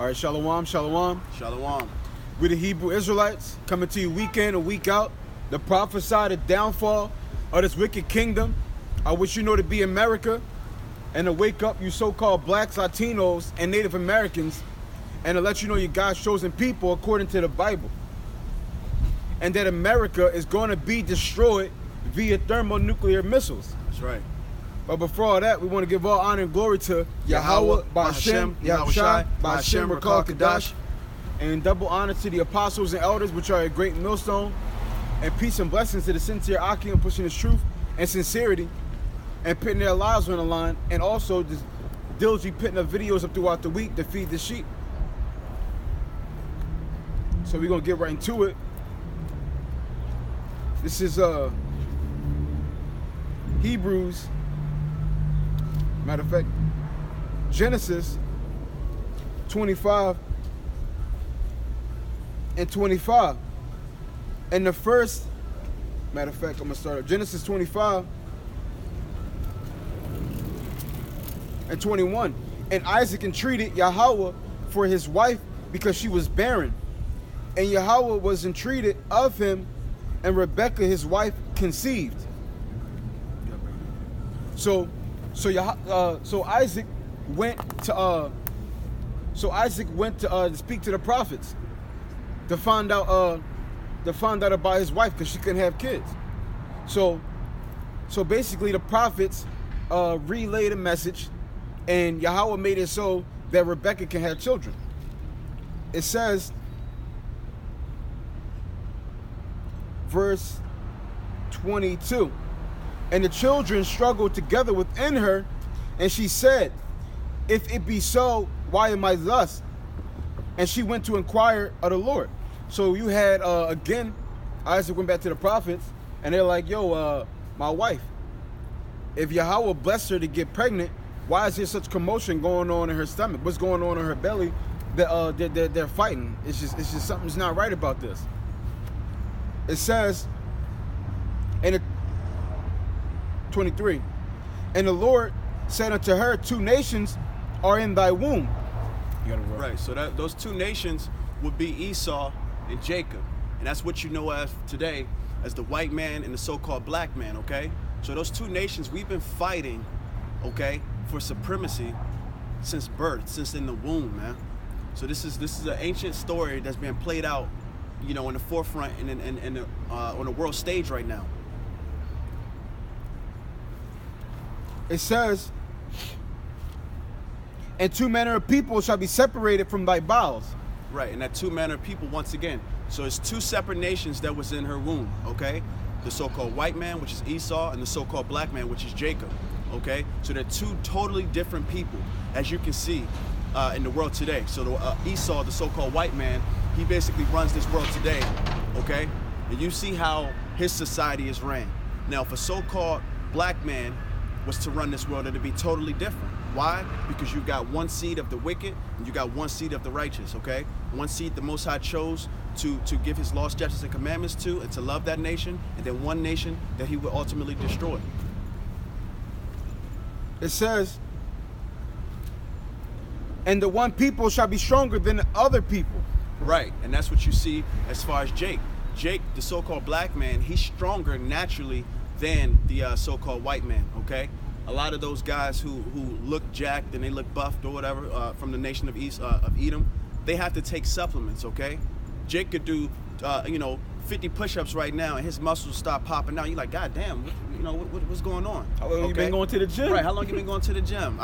All right, shalom, shalom. Shalom. We're the Hebrew Israelites coming to you week in and week out. The prophesy the downfall of this wicked kingdom. I wish you know to be America and to wake up you so-called blacks, Latinos, and Native Americans and to let you know you're God's chosen people according to the Bible. And that America is going to be destroyed via thermonuclear missiles. That's right. But before all that, we want to give all honor and glory to Yahweh, Ba'Hashem, Yahushai, Ba'Hashem, Rakal Kadash, and double honor to the apostles and elders, which are a great millstone, and peace and blessings to the sincere Akim pushing his truth and sincerity, and putting their lives on the line, and also just diligently putting up videos up throughout the week to feed the sheep. So we're going to get right into it. This is Hebrews. Matter of fact, Genesis 25 and 25. And the first, matter of fact, I'm going to start at Genesis 25 and 21. And Isaac entreated Yahweh for his wife because she was barren. And Yahweh was entreated of him, and Rebekah his wife conceived. So Isaac went to speak to the prophets to find out about his wife because she couldn't have kids. So basically the prophets relayed a message, and Yahweh made it so that Rebekah can have children. It says, verse 22. And the children struggled together within her, and she said, if it be so, why am I thus? And she went to inquire of the Lord. So you had, again, Isaac went back to the prophets, and they're like, yo, my wife, if Yahweh blessed her to get pregnant, why is there such commotion going on in her stomach? What's going on in her belly? They're fighting. It's just something's not right about this. It says, and 23. And the Lord said unto her, two nations are in thy womb. Right, so those two nations would be Esau and Jacob. And that's what you know as today as the white man and the so-called black man, okay? So those two nations, we've been fighting, okay, for supremacy since birth, since in the womb, man. So this is an ancient story that's being played out, you know, in the forefront and on the world stage right now. It says, and two manner of people shall be separated from thy bowels. Right, and that two manner of people, once again, so it's two separate nations that was in her womb, okay? The so-called white man, which is Esau, and the so-called black man, which is Jacob, okay? So they're two totally different people, as you can see in the world today. So Esau, the so-called white man, he basically runs this world today, okay? And you see how his society is ran. Now, if a so-called black man was to run this world, it'd be totally different. Why? Because you got one seed of the wicked and you got one seed of the righteous, okay? One seed the Most High chose to give his laws, statutes, and commandments to, and to love that nation, and then one nation that he would ultimately destroy. It says, and the one people shall be stronger than the other people. Right, and that's what you see as far as Jake. Jake, the so-called black man, he's stronger naturally than the so-called white man, okay? A lot of those guys who look jacked and they look buffed or whatever from the nation of Edom, they have to take supplements, okay? Jake could do, 50 push-ups right now and his muscles start popping out. You're like, God damn, what's going on? How long you been going to the gym? Right, how long you been going to the gym?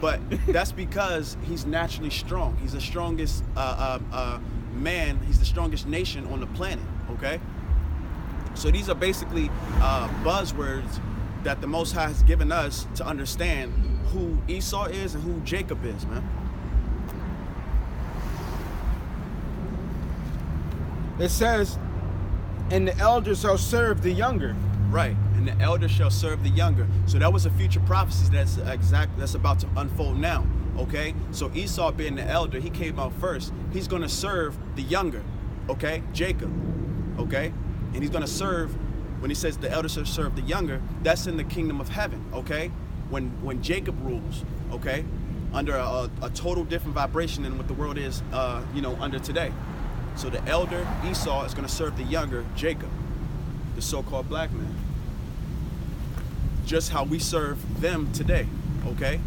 But that's because he's naturally strong. He's the strongest man, he's the strongest nation on the planet, okay? So these are basically buzzwords that the Most High has given us to understand who Esau is and who Jacob is, man. It says, and the elder shall serve the younger. Right, and the elder shall serve the younger. So that was a future prophecy that's about to unfold now, okay? So Esau being the elder, he came out first. He's going to serve the younger, okay? Jacob, okay? And he's going to serve, when he says the elder shall serve the younger, that's in the kingdom of heaven, okay? When Jacob rules, okay? under a total different vibration than what the world is, under today. So the elder Esau is going to serve the younger Jacob, the so-called black man. Just how we serve them today, okay?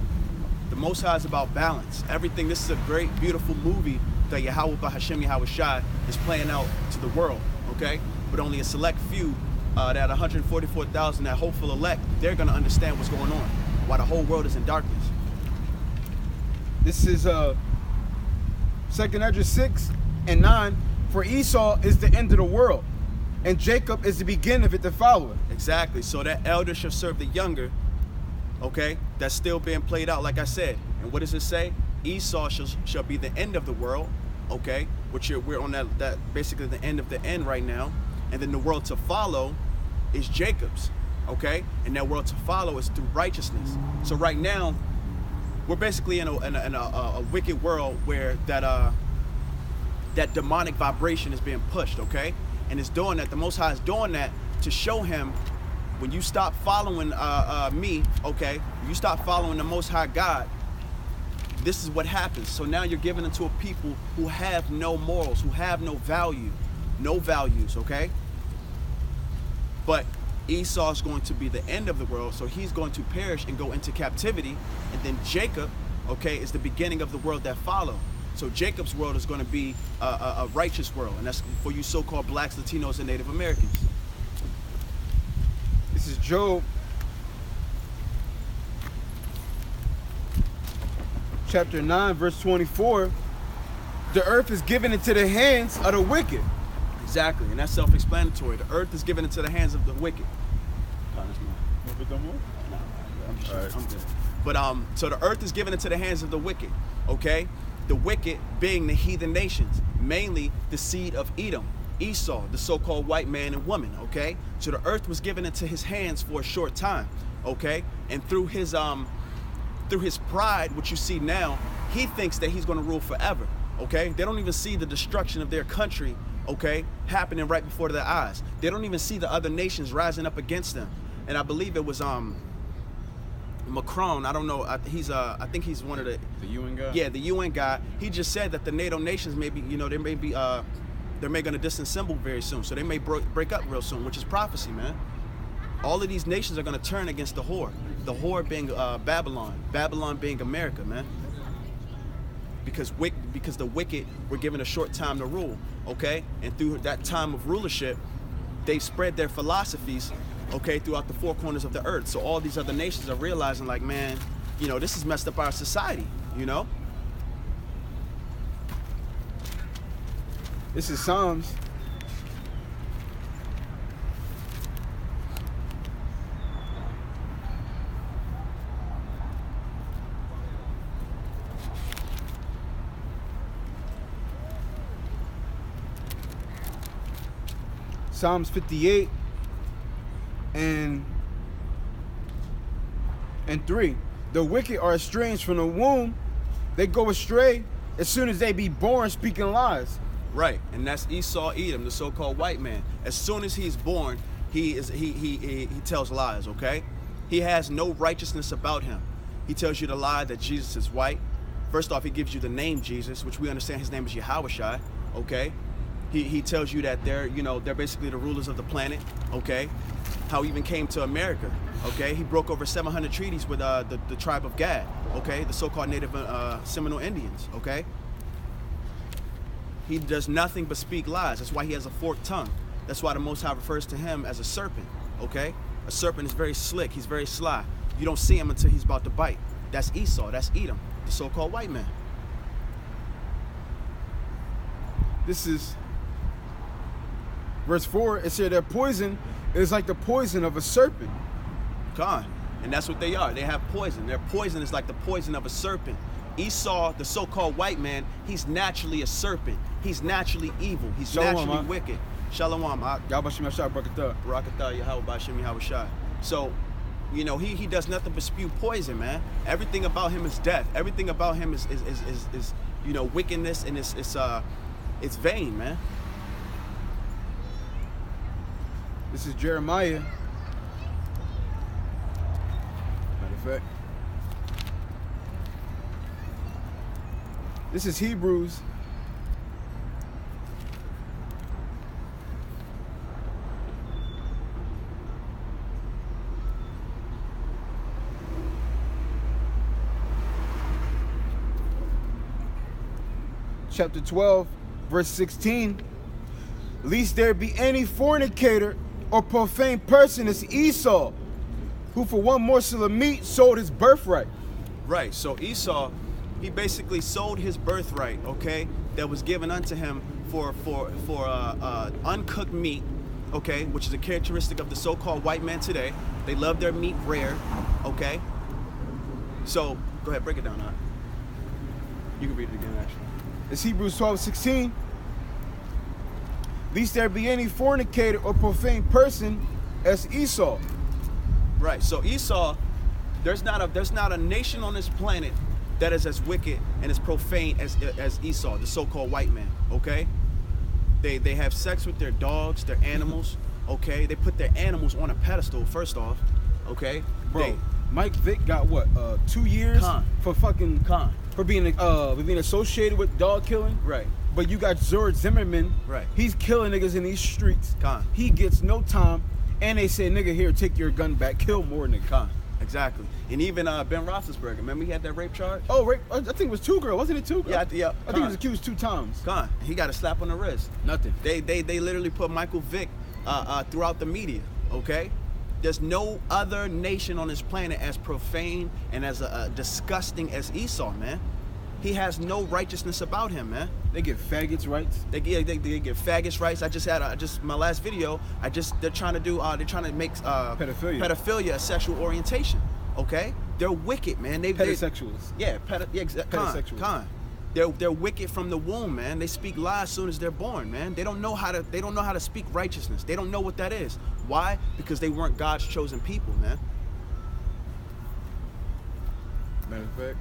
The Most High is about balance. Everything, this is a great, beautiful movie that Yahweh Bahashem Yahweh Shai is playing out to the world, okay? But only a select few, that 144,000, that hopeful elect, they're going to understand what's going on, while the whole world is in darkness. This is 2nd Esdras 6 and 9. For Esau is the end of the world, and Jacob is the beginning of it to follow it. Exactly. So that elder shall serve the younger, okay? That's still being played out, like I said. And what does it say? Esau shall be the end of the world, okay? Which we're on that basically the end of the end right now. And then the world to follow is Jacob's, okay? And that world to follow is through righteousness. So right now, we're basically in a wicked world where that demonic vibration is being pushed, okay? And it's doing that. The Most High is doing that to show him, when you stop following me, okay? When you stop following the Most High God, this is what happens. So now you're giving it to a people who have no morals, who have no value, no values, okay? But Esau is going to be the end of the world, so he's going to perish and go into captivity. And then Jacob, okay, is the beginning of the world that follow. So Jacob's world is going to be a righteous world, and that's for you so-called blacks, Latinos, and Native Americans. This is Job chapter 9, verse 24. The earth is given into the hands of the wicked. Exactly, and that's self-explanatory. The earth is given into the hands of the wicked. I'm good. But so the earth is given into the hands of the wicked, okay? The wicked being the heathen nations, mainly the seed of Edom, Esau, the so-called white man and woman, okay? So the earth was given into his hands for a short time, okay? And through his pride, which you see now, he thinks that he's going to rule forever, okay? They don't even see the destruction of their country, okay, happening right before their eyes. They don't even see the other nations rising up against them. And I believe it was Macron, I don't know, I think he's one of the UN guy? Yeah, the UN guy. He just said that the NATO nations they're going to disassemble very soon. So they may break up real soon, which is prophecy, man. All of these nations are going to turn against the whore. The whore being Babylon. Babylon being America, man. Because the wicked were given a short time to rule, okay? And through that time of rulership, they spread their philosophies, okay, throughout the four corners of the earth. So all these other nations are realizing, like, man, this has messed up our society, This is Psalms. Psalms 58 and 3. The wicked are estranged from the womb. They go astray as soon as they be born, speaking lies. Right, and that's Esau Edom, the so-called white man. As soon as he's born, he tells lies, okay? He has no righteousness about him. He tells you the lie that Jesus is white. First off, he gives you the name Jesus, which we understand his name is Yahweh Shai, okay? He tells you that they're basically the rulers of the planet, okay? How he even came to America, okay? He broke over 700 treaties with the tribe of Gad, okay? The so-called native Seminole Indians, okay? He does nothing but speak lies. That's why he has a forked tongue. That's why the Most High refers to him as a serpent, okay? A serpent is very slick. He's very sly. You don't see him until he's about to bite. That's Esau. That's Edom, the so-called white man. This is verse 4. It said their poison is like the poison of a serpent. Khan. And that's what they are. They have poison. Their poison is like the poison of a serpent. Esau, the so-called white man, he's naturally a serpent. He's naturally evil. He's naturally wicked. Shalom. Barakatah Yahweh Ba'ashem Yahweh Shai. So, he does nothing but spew poison, man. Everything about him is death. Everything about him is wickedness, and it's vain, man. This is Jeremiah. Matter of fact. This is Hebrews. Chapter 12, verse 16. Lest there be any fornicator or profane person as Esau, who for one morsel of meat sold his birthright. Right. So Esau, he basically sold his birthright, okay, that was given unto him for uncooked meat, okay, which is a characteristic of the so-called white man today. They love their meat rare, okay. So go ahead, break it down. You can read it again, actually. It's Hebrews 12, 16. Lest there be any fornicator or profane person as Esau. Right. So Esau, there's not a nation on this planet that is as wicked and as profane as Esau, the so-called white man. Okay. They have sex with their dogs, their animals. Okay. They put their animals on a pedestal. First off. Okay. Bro, Mike Vick got what? 2 years for fucking for being associated with dog killing. Right. But you got George Zimmerman. Right. He's killing niggas in these streets. Con. He gets no time, and they say, nigga, here, take your gun back, kill more niggas. Con. Exactly. And even Ben Roethlisberger, remember he had that rape charge? Oh, rape. I think it was 2 girls, wasn't it 2 girls? Yeah. I think he was accused 2 times. Con. He got a slap on the wrist. Nothing. They literally put Michael Vick throughout the media. Okay. There's no other nation on this planet as profane and as disgusting as Esau, man. He has no righteousness about him, man. They get faggots rights. They get faggots rights. I just had my last video. They're trying to make pedophilia a sexual orientation. Okay, they're wicked, man. Pedosexuals. Pedosexuals. They're wicked from the womb, man. They speak lies as soon as they're born, man. They don't know how to speak righteousness. They don't know what that is. Why? Because they weren't God's chosen people, man. Matter of fact,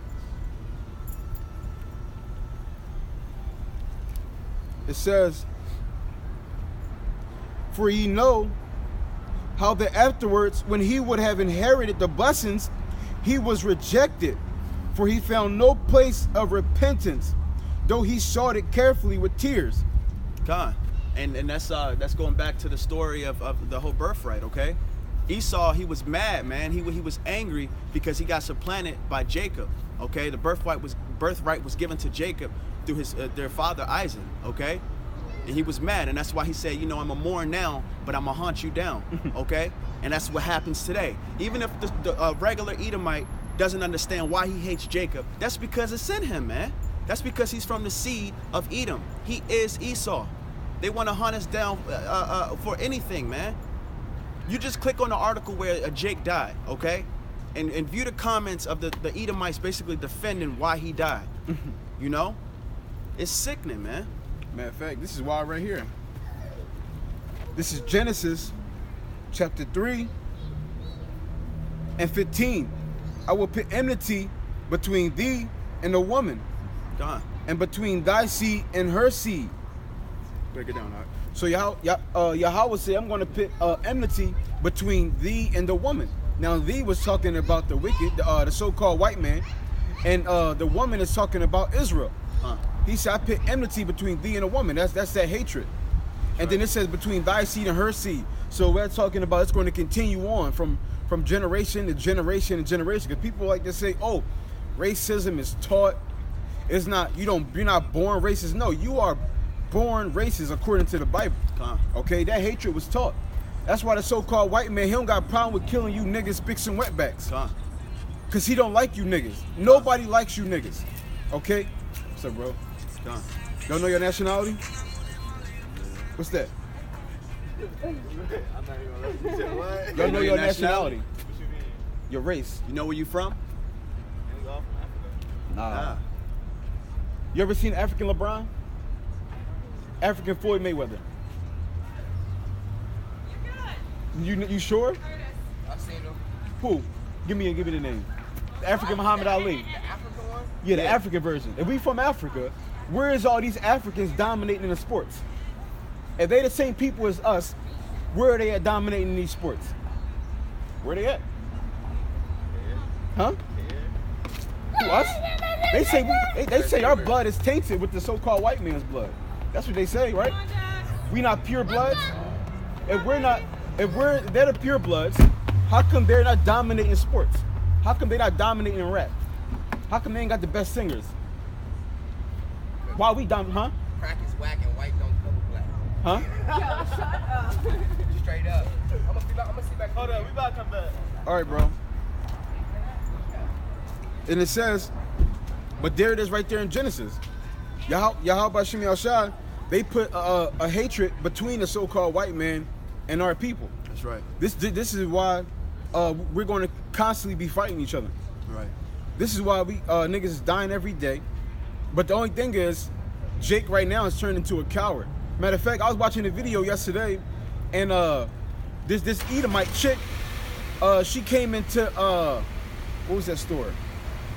it says, for ye know how that afterwards, when he would have inherited the blessings, he was rejected, for he found no place of repentance, though he sought it carefully with tears. God, and that's going back to the story of the whole birthright. Okay, Esau, he was mad, man. He was angry because he got supplanted by Jacob. Okay, the birthright was given to Jacob through their father Isaac. Okay, and he was mad, and that's why he said, I'm gonna mourn now, but I'm gonna hunt you down. Okay, and that's what happens today. Even if the regular Edomite doesn't understand why he hates Jacob, that's because it's in him, man. That's because he's from the seed of Edom. He is Esau. They want to hunt us down for anything, man. You just click on the article where Jake died, okay? And view the comments of the Edomites basically defending why he died. It's sickening, man. Matter of fact, this is why right here. This is Genesis chapter 3 and 15. I will put enmity between thee and the woman, God, and between thy seed and her seed. Break it down, all right. So Yahweh said, I'm going to put enmity between thee and the woman. Now, thee was talking about the wicked, the so-called white man, and the woman is talking about Israel. He said, I put enmity between thee and a woman. That's that hatred. And then it says between thy seed and her seed. So we're talking about it's going to continue on from generation to generation to generation. Because people like to say, oh, racism is taught. It's not, you're not born racist. No, you are born racist according to the Bible. Okay, that hatred was taught. That's why the so-called white man, he don't got a problem with killing you niggas, spicks and wetbacks. Because he don't like you niggas. Nobody likes you niggas. Okay? What's up, bro? Don't know your nationality? What's that? Y'all know your nationality? What you mean? Your race? You know where you from? Nah. You ever seen African LeBron? African Floyd Mayweather? You sure? I've seen him. Who? Give me the name. The African Muhammad Ali. The African one? Yeah, the African version. If we from Africa, where is all these Africans dominating in the sports? If they the same people as us, where are they at dominating in these sports? Where they at? Huh? Who, us? They say they say our blood is tainted with the so-called white man's blood. That's what they say, right? We not pure bloods. If they're the pure bloods, how come they're not dominating sports? How come they're not dominating rap? How come they ain't got the best singers? Why we huh? Crack is whack and white don't cover black. Huh? Yo, shut up. Straight up. I'm gonna see back. Hold on, we about to come back. All right, bro. And it says, but there it is right there in Genesis. Yahweh Shem Yahshua, they put a hatred between the so-called white man and our people. That's right. This is why we're going to constantly be fighting each other. Right. This is why we niggas is dying every day. But the only thing is, Jake right now is turned into a coward. Matter of fact, I was watching a video yesterday, and this Edomite chick, she came into what was that store?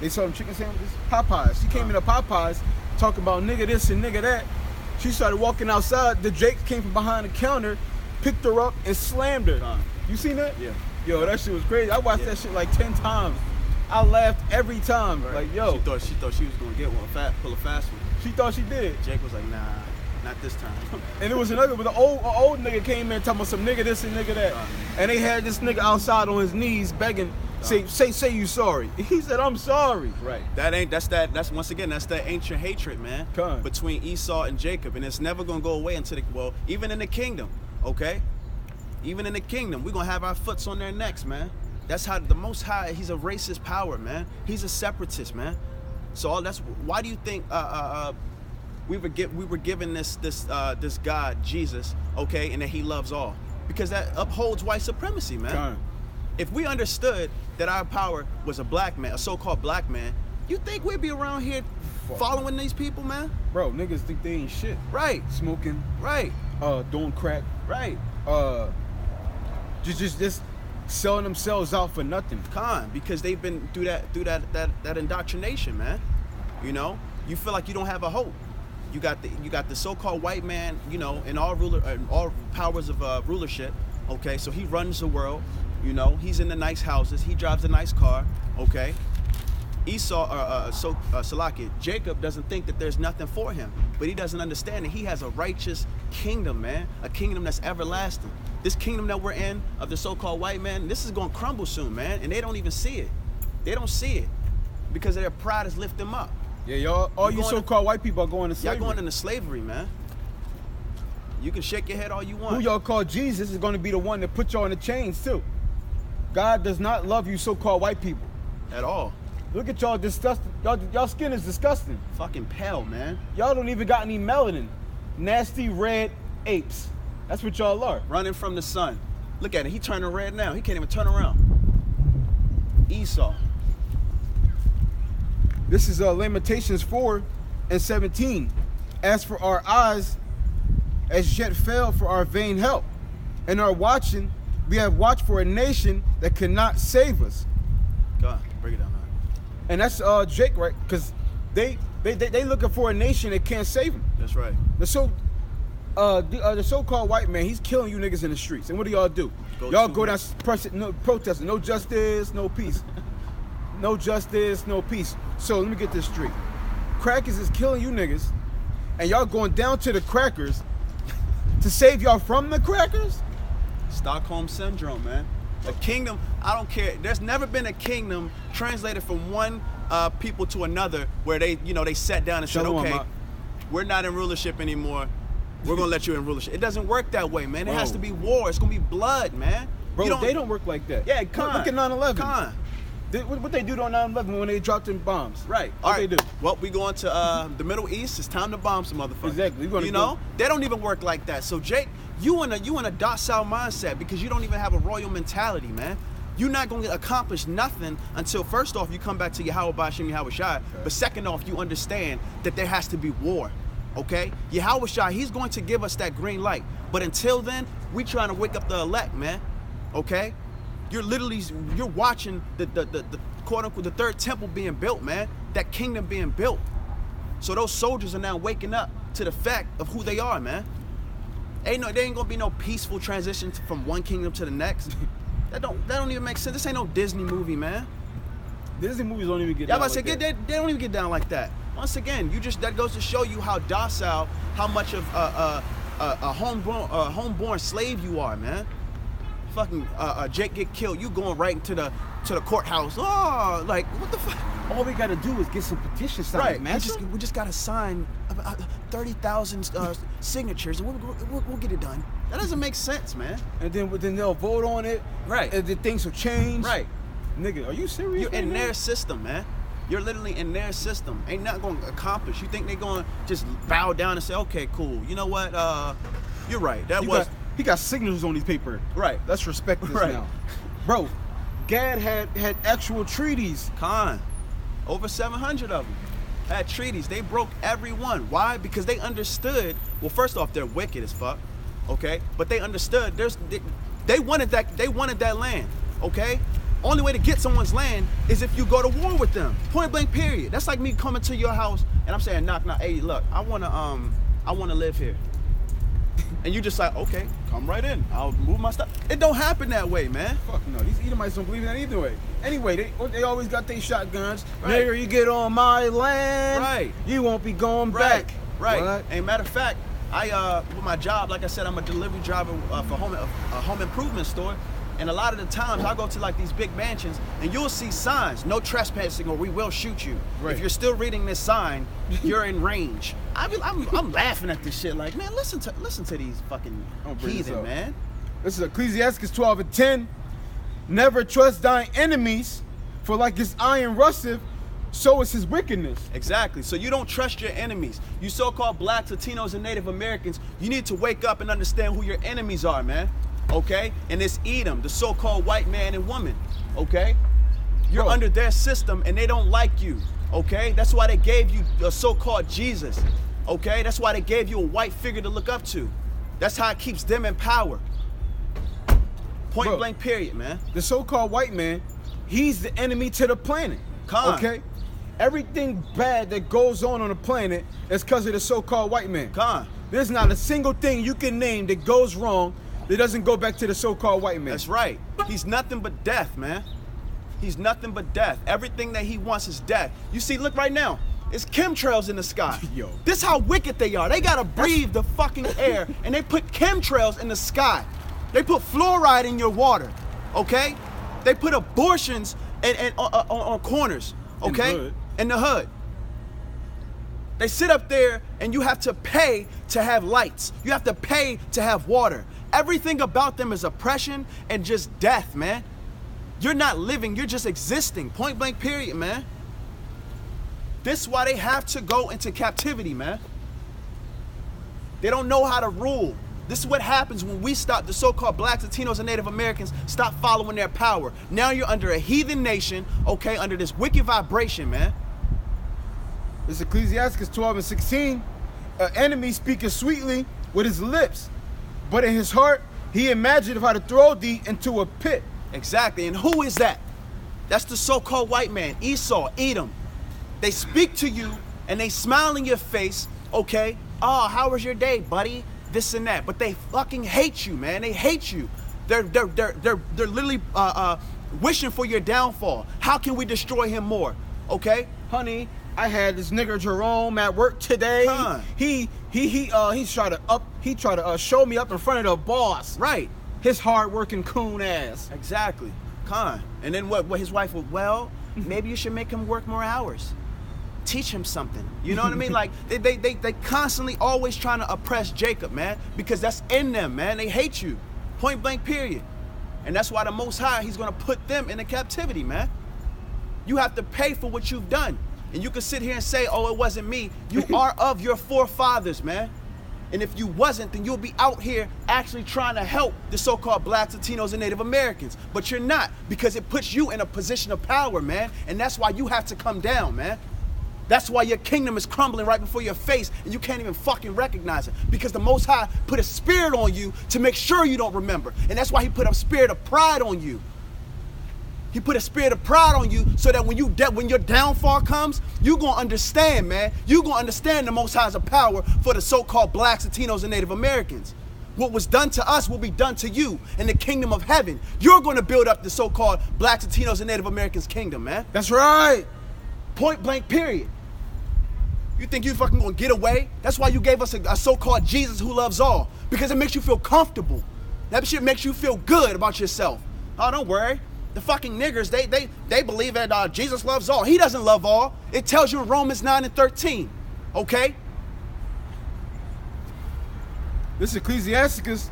They sold them chicken sandwiches? Popeyes. She came into Popeyes talking about nigga this and nigga that. She started walking outside. The Jake came from behind the counter, picked her up, and slammed her. You seen that? Yeah. Yo, that shit was crazy. I watched that shit like 10 times. I laughed every time. Right. Like, yo. She thought she was gonna get one, pull a fast one. She thought she did. Jake was like, nah, not this time. And it was another, but an old nigga came in talking about some nigga this and nigga that. And they had this nigga outside on his knees begging, say you sorry. He said, I'm sorry. Right. That's once again, that's that ancient hatred, man. Come. Between Esau and Jacob. And it's never gonna go away until even in the kingdom, okay? Even in the kingdom, we're gonna have our foots on their necks, man. That's how the Most High, he's a racist power, man. He's a separatist, man. So that's why do you think we were given this God, Jesus, okay, and that he loves all? Because that upholds white supremacy, man. Come. If we understood that our power was a black man, a so-called black man, you think we'd be around here following these people, man? Bro, niggas think they ain't shit. Right. Smoking, Right. doing crack, Right. just selling themselves out for nothing. Because they've been through that indoctrination, man. You know, you feel like you don't have a hope. You got the so-called white man, you know, in all powers of rulership. Okay, so he runs the world. You know, he's in the nice houses. He drives a nice car. Okay. Salakia, Jacob doesn't think that there's nothing for him, but he doesn't understand that he has a righteous kingdom, man, a kingdom that's everlasting. This kingdom that we're in of the so-called white man, this is going to crumble soon, man, and they don't even see it. They don't see it because their pride has lifted them up. Yeah, y'all, all you so-called white people are going to slavery. Y'all going into slavery, man. You can shake your head all you want. Who y'all call Jesus is going to be the one that put y'all in the chains too. God does not love you so-called white people. At all. Look at y'all disgusting. Y'all skin is disgusting. Fucking pale, man. Y'all don't even got any melanin. Nasty red apes. That's what y'all are. Running from the sun. Look at it. He turning red now. He can't even turn around. Esau. This is Lamentations 4:17. As for our eyes, as yet fail for our vain help, and our watching, we have watched for a nation that cannot save us. God, break it down, man. And that's Jake, right? Because they looking for a nation that can't save them. That's right. The so-called white man, he's killing you niggas in the streets. And what do y'all do? Y'all go down protesting. No justice, no peace. No justice, no peace. So let me get this straight. Crackers is killing you niggas, and y'all going down to the crackers to save y'all from the crackers? Stockholm Syndrome, man. A kingdom, I don't care. There's never been a kingdom translated from one people to another where they sat down and said, okay, we're not in rulership anymore. We're going to let you in rulership. It doesn't work that way, man. It has to be war. It's going to be blood, man. Bro, they don't work like that. Yeah, look at 9/11. Con. What they do on 9/11 when they dropped them bombs? Right. What they do? Well, we going to the Middle East. It's time to bomb some motherfuckers. Exactly. They don't even work like that. So Jake, you in a docile mindset because you don't even have a royal mentality, man. You're not going to accomplish nothing until first off you come back to Yahweh Bashim Yahweh Shai, but second off you understand that there has to be war. Okay? Yahweh Shai, he's going to give us that green light. But until then, we trying to wake up the elect, man. Okay? You're watching the quote unquote the third temple being built, man. That kingdom being built. So those soldiers are now waking up to the fact of who they are, man. There ain't gonna be no peaceful transition from one kingdom to the next. That don't even make sense. This ain't no Disney movie, man. Disney movies don't even get Yeah, down I'm about to like say that. they don't even get down like that. Once again, that goes to show you how docile, how much of a homeborn slave you are, man. Fucking Jake get killed, you going right into the courthouse. Oh, like what the fuck? All we gotta do is get some petitions signed, Right, man. we just gotta sign 30,000 signatures, and we'll get it done. That doesn't make sense, man. And then they'll vote on it. Right. And then things will change. Right. Nigga, are you serious? You're in nigga? their system, man. You're literally in their system. Ain't nothing gonna accomplish. You think they're gonna just bow down and say, okay, cool. You know what? You're right. He got signatures on these papers. Right. Let's respect this Right. now. Bro, Gad had actual treaties. Con. Over 700 of them had treaties. They broke every one. Why? Because they understood. Well, first off, they're wicked as fuck. Okay, but they understood. They wanted that. They wanted that land. Okay. Only way to get someone's land is if you go to war with them. Point blank. Period. That's like me coming to your house and I'm saying, knock, knock. Hey, look, I wanna live here. And you just like, okay, come right in. I'll move my stuff. It don't happen that way, man. Fuck no, these Edomites don't believe in that either way. Anyway, they always got their shotguns. Right. Nigga, you get on my land, Right. you won't be going Right, back. right. What? And matter of fact, I with my job, like I said, I'm a delivery driver for a home improvement store, and a lot of the times I go to like these big mansions, and you'll see signs, no trespassing, or we will shoot you. Right. If you're still reading this sign, you're in range. I'm laughing at this shit, like, man, listen to these fucking I'ma bring this heathen, up. man. This is Ecclesiastes 12:10. Never trust thine enemies, for like his iron rusteth, so is his wickedness. Exactly. So you don't trust your enemies. You so-called blacks, Latinos, and Native Americans, you need to wake up and understand who your enemies are, man. Okay? And it's Edom, the so-called white man and woman. Okay? You're Bro. under their system and they don't like you. Okay? That's why they gave you a so-called Jesus. Okay? That's why they gave you a white figure to look up to. That's how it keeps them in power. Point Bro. blank period, man. The so-called white man, he's the enemy to the planet. Con. Okay? Everything bad that goes on the planet is because of the so-called white man. Con. There's not a single thing you can name that goes wrong that doesn't go back to the so-called white man. That's right. He's nothing but death, man. He's nothing but death. Everything that he wants is death. You see, look right now. It's chemtrails in the sky. Yo. This how wicked they are. They gotta breathe the fucking air, and they put chemtrails in the sky. They put fluoride in your water, okay? They put abortions on corners, In the okay? hood. In the hood. They sit up there and you have to pay to have lights. You have to pay to have water. Everything about them is oppression and just death, man. You're not living, you're just existing. Point blank period, man. This is why they have to go into captivity, man. They don't know how to rule. This is what happens when we stop, the so-called blacks, Latinos, and Native Americans stop following their power. Now you're under a heathen nation, okay, under this wicked vibration, man. It's Ecclesiastes 12:16. An enemy speaketh sweetly with his lips, but in his heart he imagined how to throw thee into a pit. Exactly, and who is that? That's the so-called white man, Esau, Edom. They speak to you and they smile in your face, okay? Oh, how was your day, buddy? This and that, but they fucking hate you, man. They hate you. They're literally wishing for your downfall. How can we destroy him more? Okay, Honey, I had this nigga Jerome at work today. Huh. He tried to show me up in front of the boss. right? His hard-working coon ass. Exactly, con. And then what his wife would, well, maybe you should make him work more hours. Teach him something. You know what I mean? Like they constantly always trying to oppress Jacob, man, because that's in them, man. They hate you. Point blank period. And that's why the Most High, he's gonna put them into captivity, man. You have to pay for what you've done. And you can sit here and say, oh, it wasn't me. You are of your forefathers, man. And if you wasn't, then you'll be out here actually trying to help the so-called blacks, Latinos, and Native Americans. But you're not, because it puts you in a position of power, man. And that's why you have to come down, man. That's why your kingdom is crumbling right before your face and you can't even fucking recognize it. Because the Most High put a spirit on you to make sure you don't remember. And that's why he put a spirit of pride on you. He put a spirit of pride on you so that when your downfall comes, you gonna understand, man. You gonna understand the Most High's power for the so-called blacks, Latinos, and Native Americans. what was done to us will be done to you in the kingdom of heaven. You're going to build up the so-called Blacks, Latinos, and Native Americans kingdom, man. That's right. Point blank, period. You think you fucking gonna get away? That's why you gave us a so-called Jesus who loves all. Because it makes you feel comfortable. That shit makes you feel good about yourself. Oh, don't worry. The fucking niggers, they believe that Jesus loves all. He doesn't love all. It tells you in Romans 9 and 13. Okay? This is Ecclesiasticus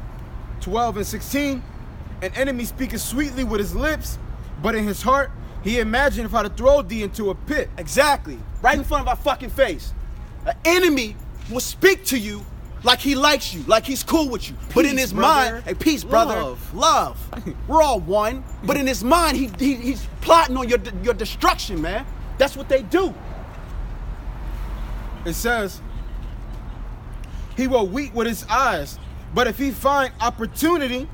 12 and 16. An enemy speaketh sweetly with his lips, but in his heart he imagineth how to throw thee into a pit. Exactly. Right in front of our fucking face. An enemy will speak to you like he likes you, like he's cool with you. But in his mind, hey, peace, brother. Love. We're all one. But in his mind, he's plotting on your destruction, man. That's what they do. It says, he will weep with his eyes, but if he find opportunity,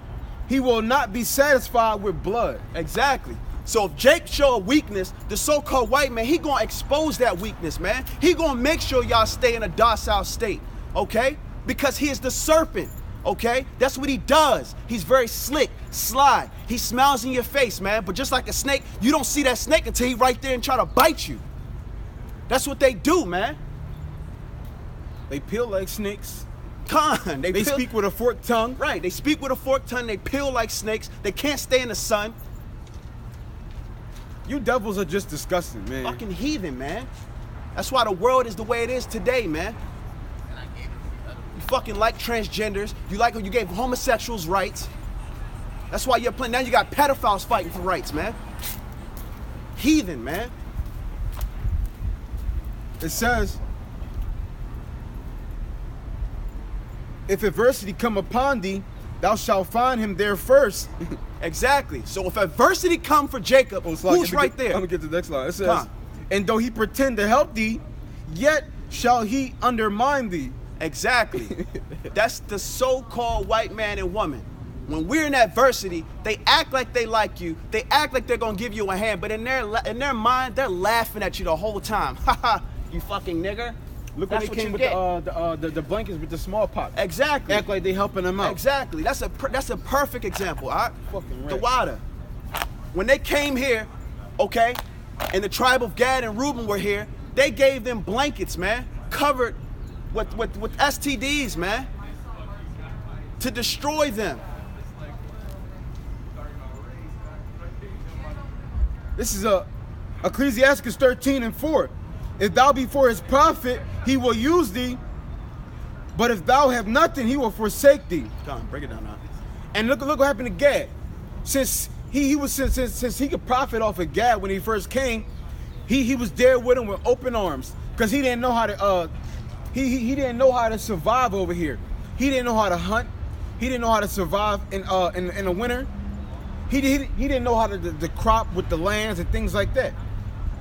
he will not be satisfied with blood. Exactly. So if Jake show a weakness, the so-called white man, he gonna expose that weakness, man. He gonna make sure y'all stay in a docile state, okay? Because he is the serpent, okay? That's what he does. He's very slick, sly. He smiles in your face, man. But just like a snake, you don't see that snake until he right there and try to bite you. That's what they do, man. They peel like snakes. They speak with a forked tongue. Right, they speak with a forked tongue. They peel like snakes. They can't stay in the sun. You devils are just disgusting, man. Fucking heathen, man. That's why the world is the way it is today, man. You fucking like transgenders. You gave homosexuals rights. That's why you're playing. Now you got pedophiles fighting for rights, man. Heathen, man. It says, if adversity come upon thee, thou shalt find him there first. Exactly. So if adversity come for Jacob, who's right there? I'm gonna get to the next line. It says, and though he pretend to help thee, yet shall he undermine thee. Exactly. That's the so-called white man and woman. When we're in adversity, they act like they like you. They act like they're gonna give you a hand, but in their mind, they're laughing at you the whole time. Haha, you fucking nigger. Look when they came with the blankets with the smallpox. Exactly. Act like they helping them out. Exactly. That's a perfect example. All right. Fucking right. The water. When they came here, okay, and the tribe of Gad and Reuben were here, they gave them blankets, man, covered with STDs, man, to destroy them. This is Ecclesiasticus 13 and 4. If thou be for his profit, he will use thee. But if thou have nothing, he will forsake thee. Come on, break it down now. And look what happened to Gad. Since he could profit off of Gad when he first came, he was there with him with open arms because he didn't know how to he didn't know how to survive over here. He didn't know how to hunt. He didn't know how to survive in the winter. He didn't know how to crop with the lands and things like that.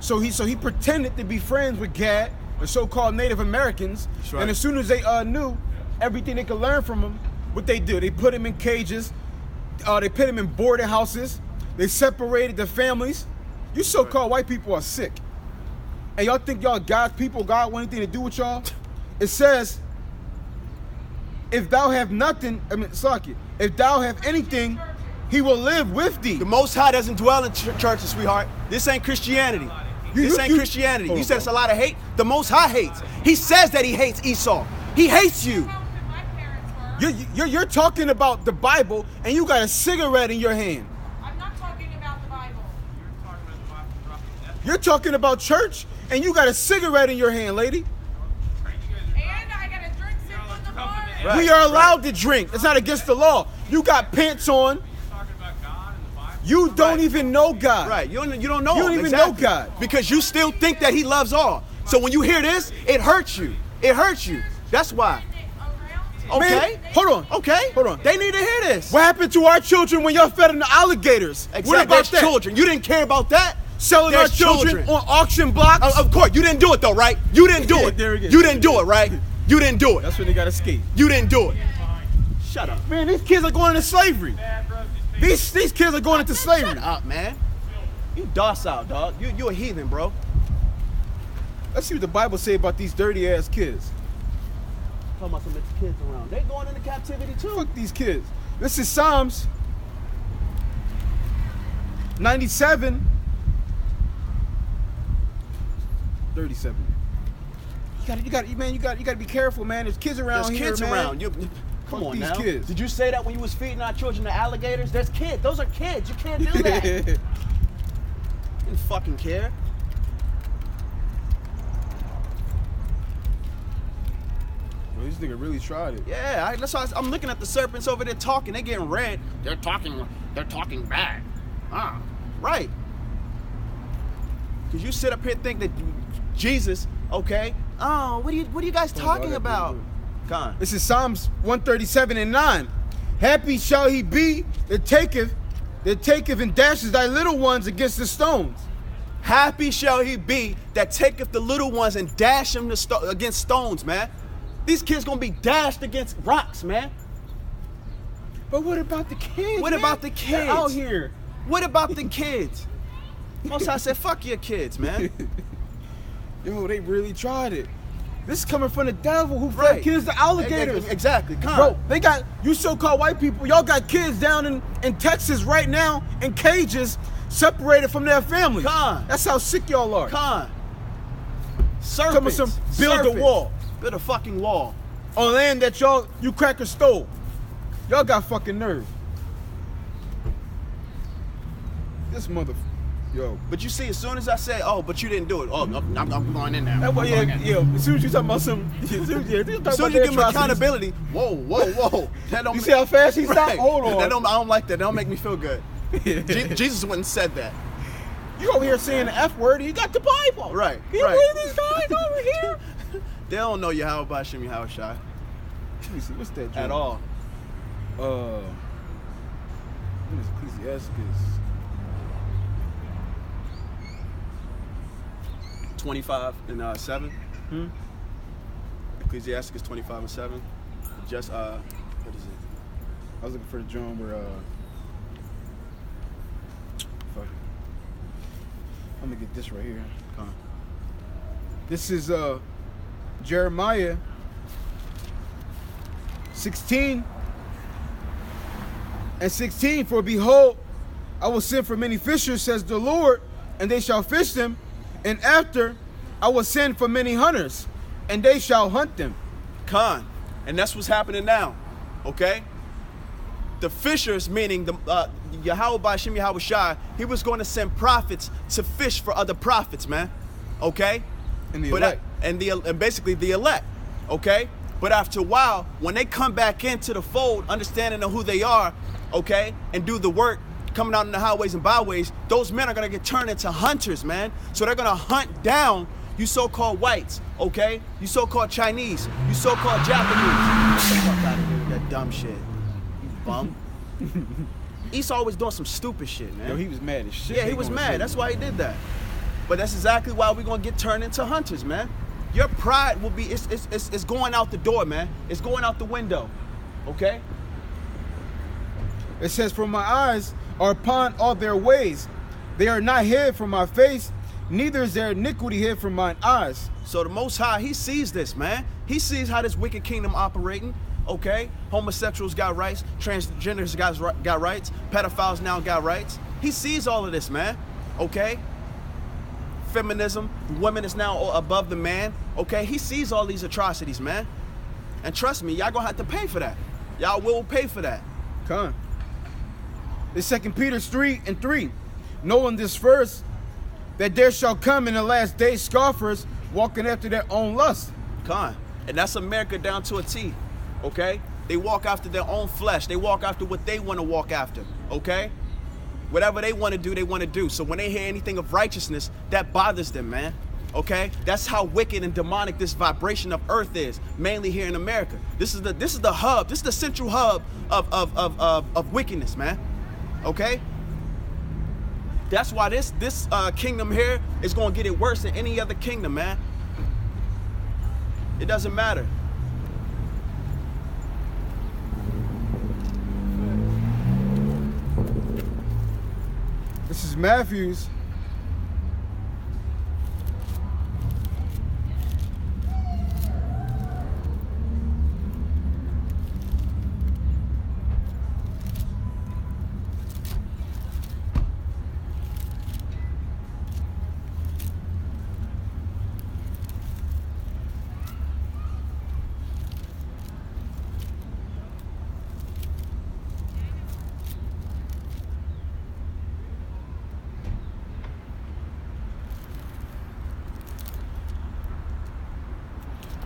So he pretended to be friends with Gad, the so-called Native Americans. That's right. And as soon as they knew everything they could learn from him, what they do? They put him in cages. They put him in boarding houses. They separated the families. You so-called white people are sick. And y'all think y'all God's people, God want anything to do with y'all? It says, if thou have nothing, if thou have anything, he will live with thee. The Most High doesn't dwell in churches, sweetheart. This ain't Christianity. This ain't Christianity. You said it's a lot of hate. The Most High hates. He says that he hates Esau. He hates you. You're talking about the Bible and you got a cigarette in your hand. I'm not talking about the Bible. You're talking about church and you got a cigarette in your hand, lady. And I got a drink sitting on the bar. Right, we are allowed to drink. It's not against the law. You got pants on. You don't even know God. Right. You don't know him. You don't even know God. Because you still think that he loves all. So when you hear this, it hurts you. It hurts you. That's why. Okay. Man, hold on. Okay. Hold on. They need to hear this. What happened to our children when y'all fed them to alligators? Exactly. What about that? Children. You didn't care about that? Selling our children on auction blocks? Of course. You didn't do it though, right? You didn't do it. There it is. You didn't do it, right? You didn't do it. That's when they got escaped. You didn't do it. Shut up. Man, these kids are going into slavery. These kids are going into slavery. Shut up, man. You docile, dog. You a heathen, bro. Let's see what the Bible say about these dirty ass kids. Talking about some kids around. They going into captivity too. Fuck these kids. This is Psalms 97, 37. You gotta be careful, man. There's kids around There's here, kids man. around. Come Fuck on these now. kids. Did you say that when you was feeding our children to alligators? There's kids. Those are kids. You can't do that. You didn't fucking care. Well, this nigga really tried it. Yeah, that's why I'm looking at the serpents over there talking. They getting red. They're talking bad. Right. Because you sit up here think that Jesus, okay? Oh, what are you guys talking about? Con. This is Psalms 137 and 9. Happy shall he be that taketh and dashes thy little ones against the stones. Happy shall he be that taketh the little ones and dash them against stones, man. These kids gonna be dashed against rocks, man. But what about the kids? What man? about the kids? They're out here. What about the kids? Most I said, fuck your kids, man. Yo, they really tried it. This is coming from the devil who fed Right. kids to alligators. Exactly. Con. Bro, they got, you so-called white people, y'all got kids down in Texas right now in cages separated from their families. Con. That's how sick y'all are. Con. Come with Serpents. some build a Serpents. wall Build a fucking wall. on land that you crackers stole. Y'all got fucking nerve. This yo. But you see, as soon as I say, oh, but you didn't do it. Oh, no, I'm going in there. That boy, I'm going in. as soon as you talking about some, as soon As soon as you give him accountability, whoa. That don't You see how fast he stopped? Right. Hold on. I don't like that. That don't make me feel good. Jesus wouldn't said that. You over here saying the F word, you got the Bible. Right, You right. one of these guys over here? They don't know Yahweh Shem Yahweh Shai Let me see, what's that joint? at all. What is Ecclesiastes? 25 and 7. Ecclesiasticus 25 and 7. Just what is it? I was looking for the joint where fuck it. I'm gonna get this right here. Come on. This is Jeremiah 16 and 16. For behold, I will send for many fishers, says the Lord, and they shall fish them. And after, I will send for many hunters, and they shall hunt them. Con. And that's what's happening now. Okay? The fishers, meaning the Yahweh Shem Yahweh Shai, he was going to send prophets to fish for other prophets, man. Okay? And the But elect. and basically the elect. Okay? But after a while, when they come back into the fold, understanding of who they are, okay, and do the work, coming out in the highways and byways, those men are gonna get turned into hunters, man. So they're gonna hunt down you so-called whites, okay? You so-called Chinese, you so-called Japanese. Get the fuck out of here with that dumb shit, you bum. Esau was doing some stupid shit, man. Yo, he was mad as shit. Yeah, he was mad. That's why he did that. But that's exactly why we're gonna get turned into hunters, man. Your pride will be, it's going out the door, man. It's going out the window, okay? It says, for my eyes are upon all their ways. They are not hid from my face, neither is their iniquity hid from mine eyes. So the Most High, he sees this, man. He sees how this wicked kingdom operating, okay? Homosexuals got rights, transgenders got rights, pedophiles now got rights. He sees all of this, man, okay? Feminism, women is now above the man, okay? He sees all these atrocities, man. And trust me, y'all gonna have to pay for that. Y'all will pay for that. Come. It's 2 Peter 3 and 3. Knowing this first, that there shall come in the last days scoffers walking after their own lust. Con. And that's America down to a T, okay? They walk after their own flesh. They walk after what they want to walk after, okay? Whatever they want to do, they want to do. So when they hear anything of righteousness, that bothers them, man, okay? That's how wicked and demonic this vibration of earth is, mainly here in America. This is the hub. This is the central hub of wickedness, man, okay? That's why this kingdom here is going to get it worse than any other kingdom, man. It doesn't matter. This is Matthew's.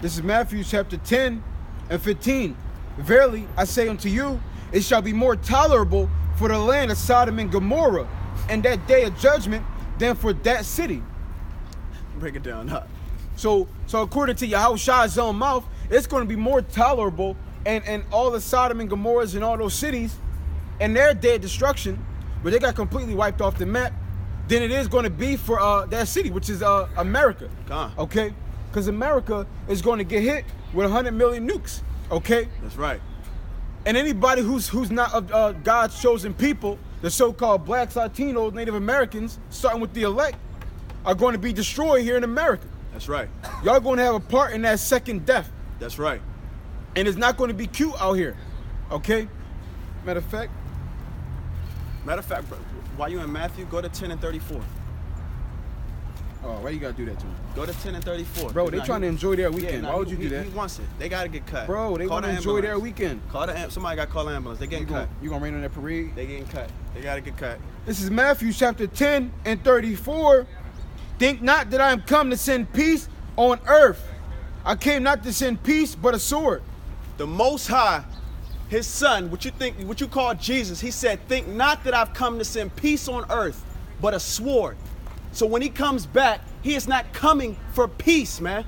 This is Matthew chapter 10 and 15. Verily, I say unto you, it shall be more tolerable for the land of Sodom and Gomorrah in that day of judgment than for that city. Break it down, huh? So according to Yahushua's own mouth, it's going to be more tolerable and all the Sodom and Gomorrahs and all those cities and their day of destruction, where they got completely wiped off the map, than it is going to be for that city, which is America. Okay? Because America is going to get hit with 100 million nukes. Okay? That's right. And anybody who's not of God's chosen people, the so-called blacks, Latinos, Native Americans, starting with the elect, are going to be destroyed here in America. That's right. Y'all going to have a part in that second death. That's right. And it's not going to be cute out here. Okay? Matter of fact, bro, while you in Matthew, go to 10 and 34. oh, why you got to do that to me? Go to 10 and 34. Bro, they trying to enjoy their weekend. Why would you do that? He wants it. They got to get cut. Bro, they want to enjoy their weekend. Somebody got to call the ambulance. They getting cut. You going to rain on that parade? They getting cut. They got to get cut. This is Matthew chapter 10 and 34. Think not that I am come to send peace on earth. I came not to send peace, but a sword. The Most High, his son, what you call Jesus, he said, think not that I've come to send peace on earth, but a sword. So when he comes back, he is not coming for peace, man.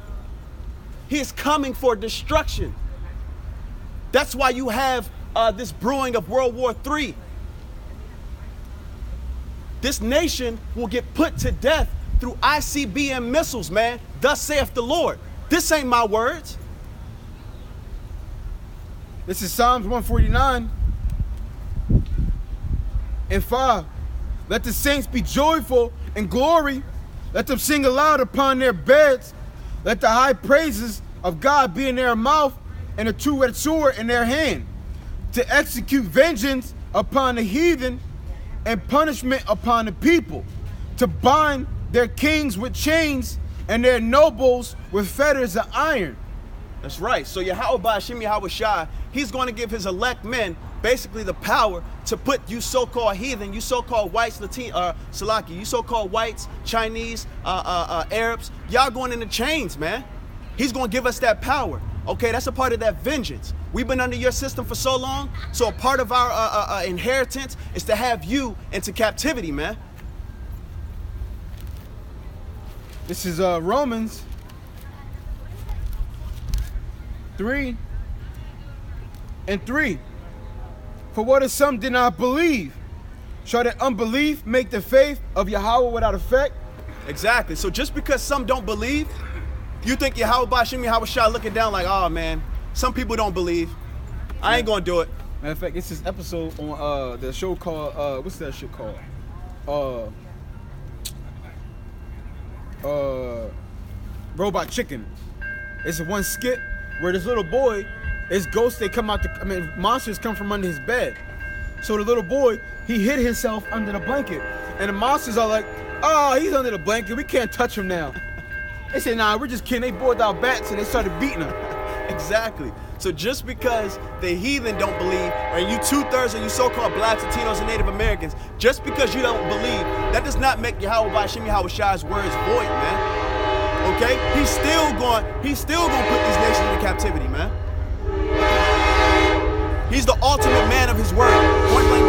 He is coming for destruction. That's why you have this brewing of World War III. This nation will get put to death through ICBM missiles, man. Thus saith the Lord. This ain't my words. This is Psalms 149 and 5. Let the saints be joyful and glory. Let them sing aloud upon their beds. Let the high praises of God be in their mouth and a two-edged sword in their hand, to execute vengeance upon the heathen and punishment upon the people, to bind their kings with chains and their nobles with fetters of iron. That's right. So Yahweh Ba'ashim Yahweh Shai, he's going to give his elect men basically the power to put you so-called heathen, you so-called whites, Salaki, you so-called whites, Chinese, Arabs, y'all going into chains, man. He's going to give us that power. Okay, that's a part of that vengeance. We've been under your system for so long, so a part of our inheritance is to have you into captivity, man. This is Romans 3 and 3. For what if some did not believe? Shall that unbelief make the faith of Yahweh without effect? Exactly. So just because some don't believe, you think Yahweh Ba'ashim Yahweh Shai looking down like, oh man, some people don't believe. I ain't gonna do it. Matter of fact, it's this episode on the show called what's that shit called? Robot Chicken. It's one skit where this little boy, it's ghosts, they come out, monsters come from under his bed. So the little boy, he hid himself under the blanket. And the monsters are like, oh, he's under the blanket, we can't touch him now. They say, nah, we're just kidding. They boiled out bats and they started beating him. Exactly. So just because the heathen don't believe, or you 2/3 of you so-called blacks, Latinos, and Native Americans, just because you don't believe, that does not make Yahweh Ba'ashim Yahweh Shai's words void, man. Okay? He's still going to put these nations into captivity, man. He's the ultimate man of his word. Point blank.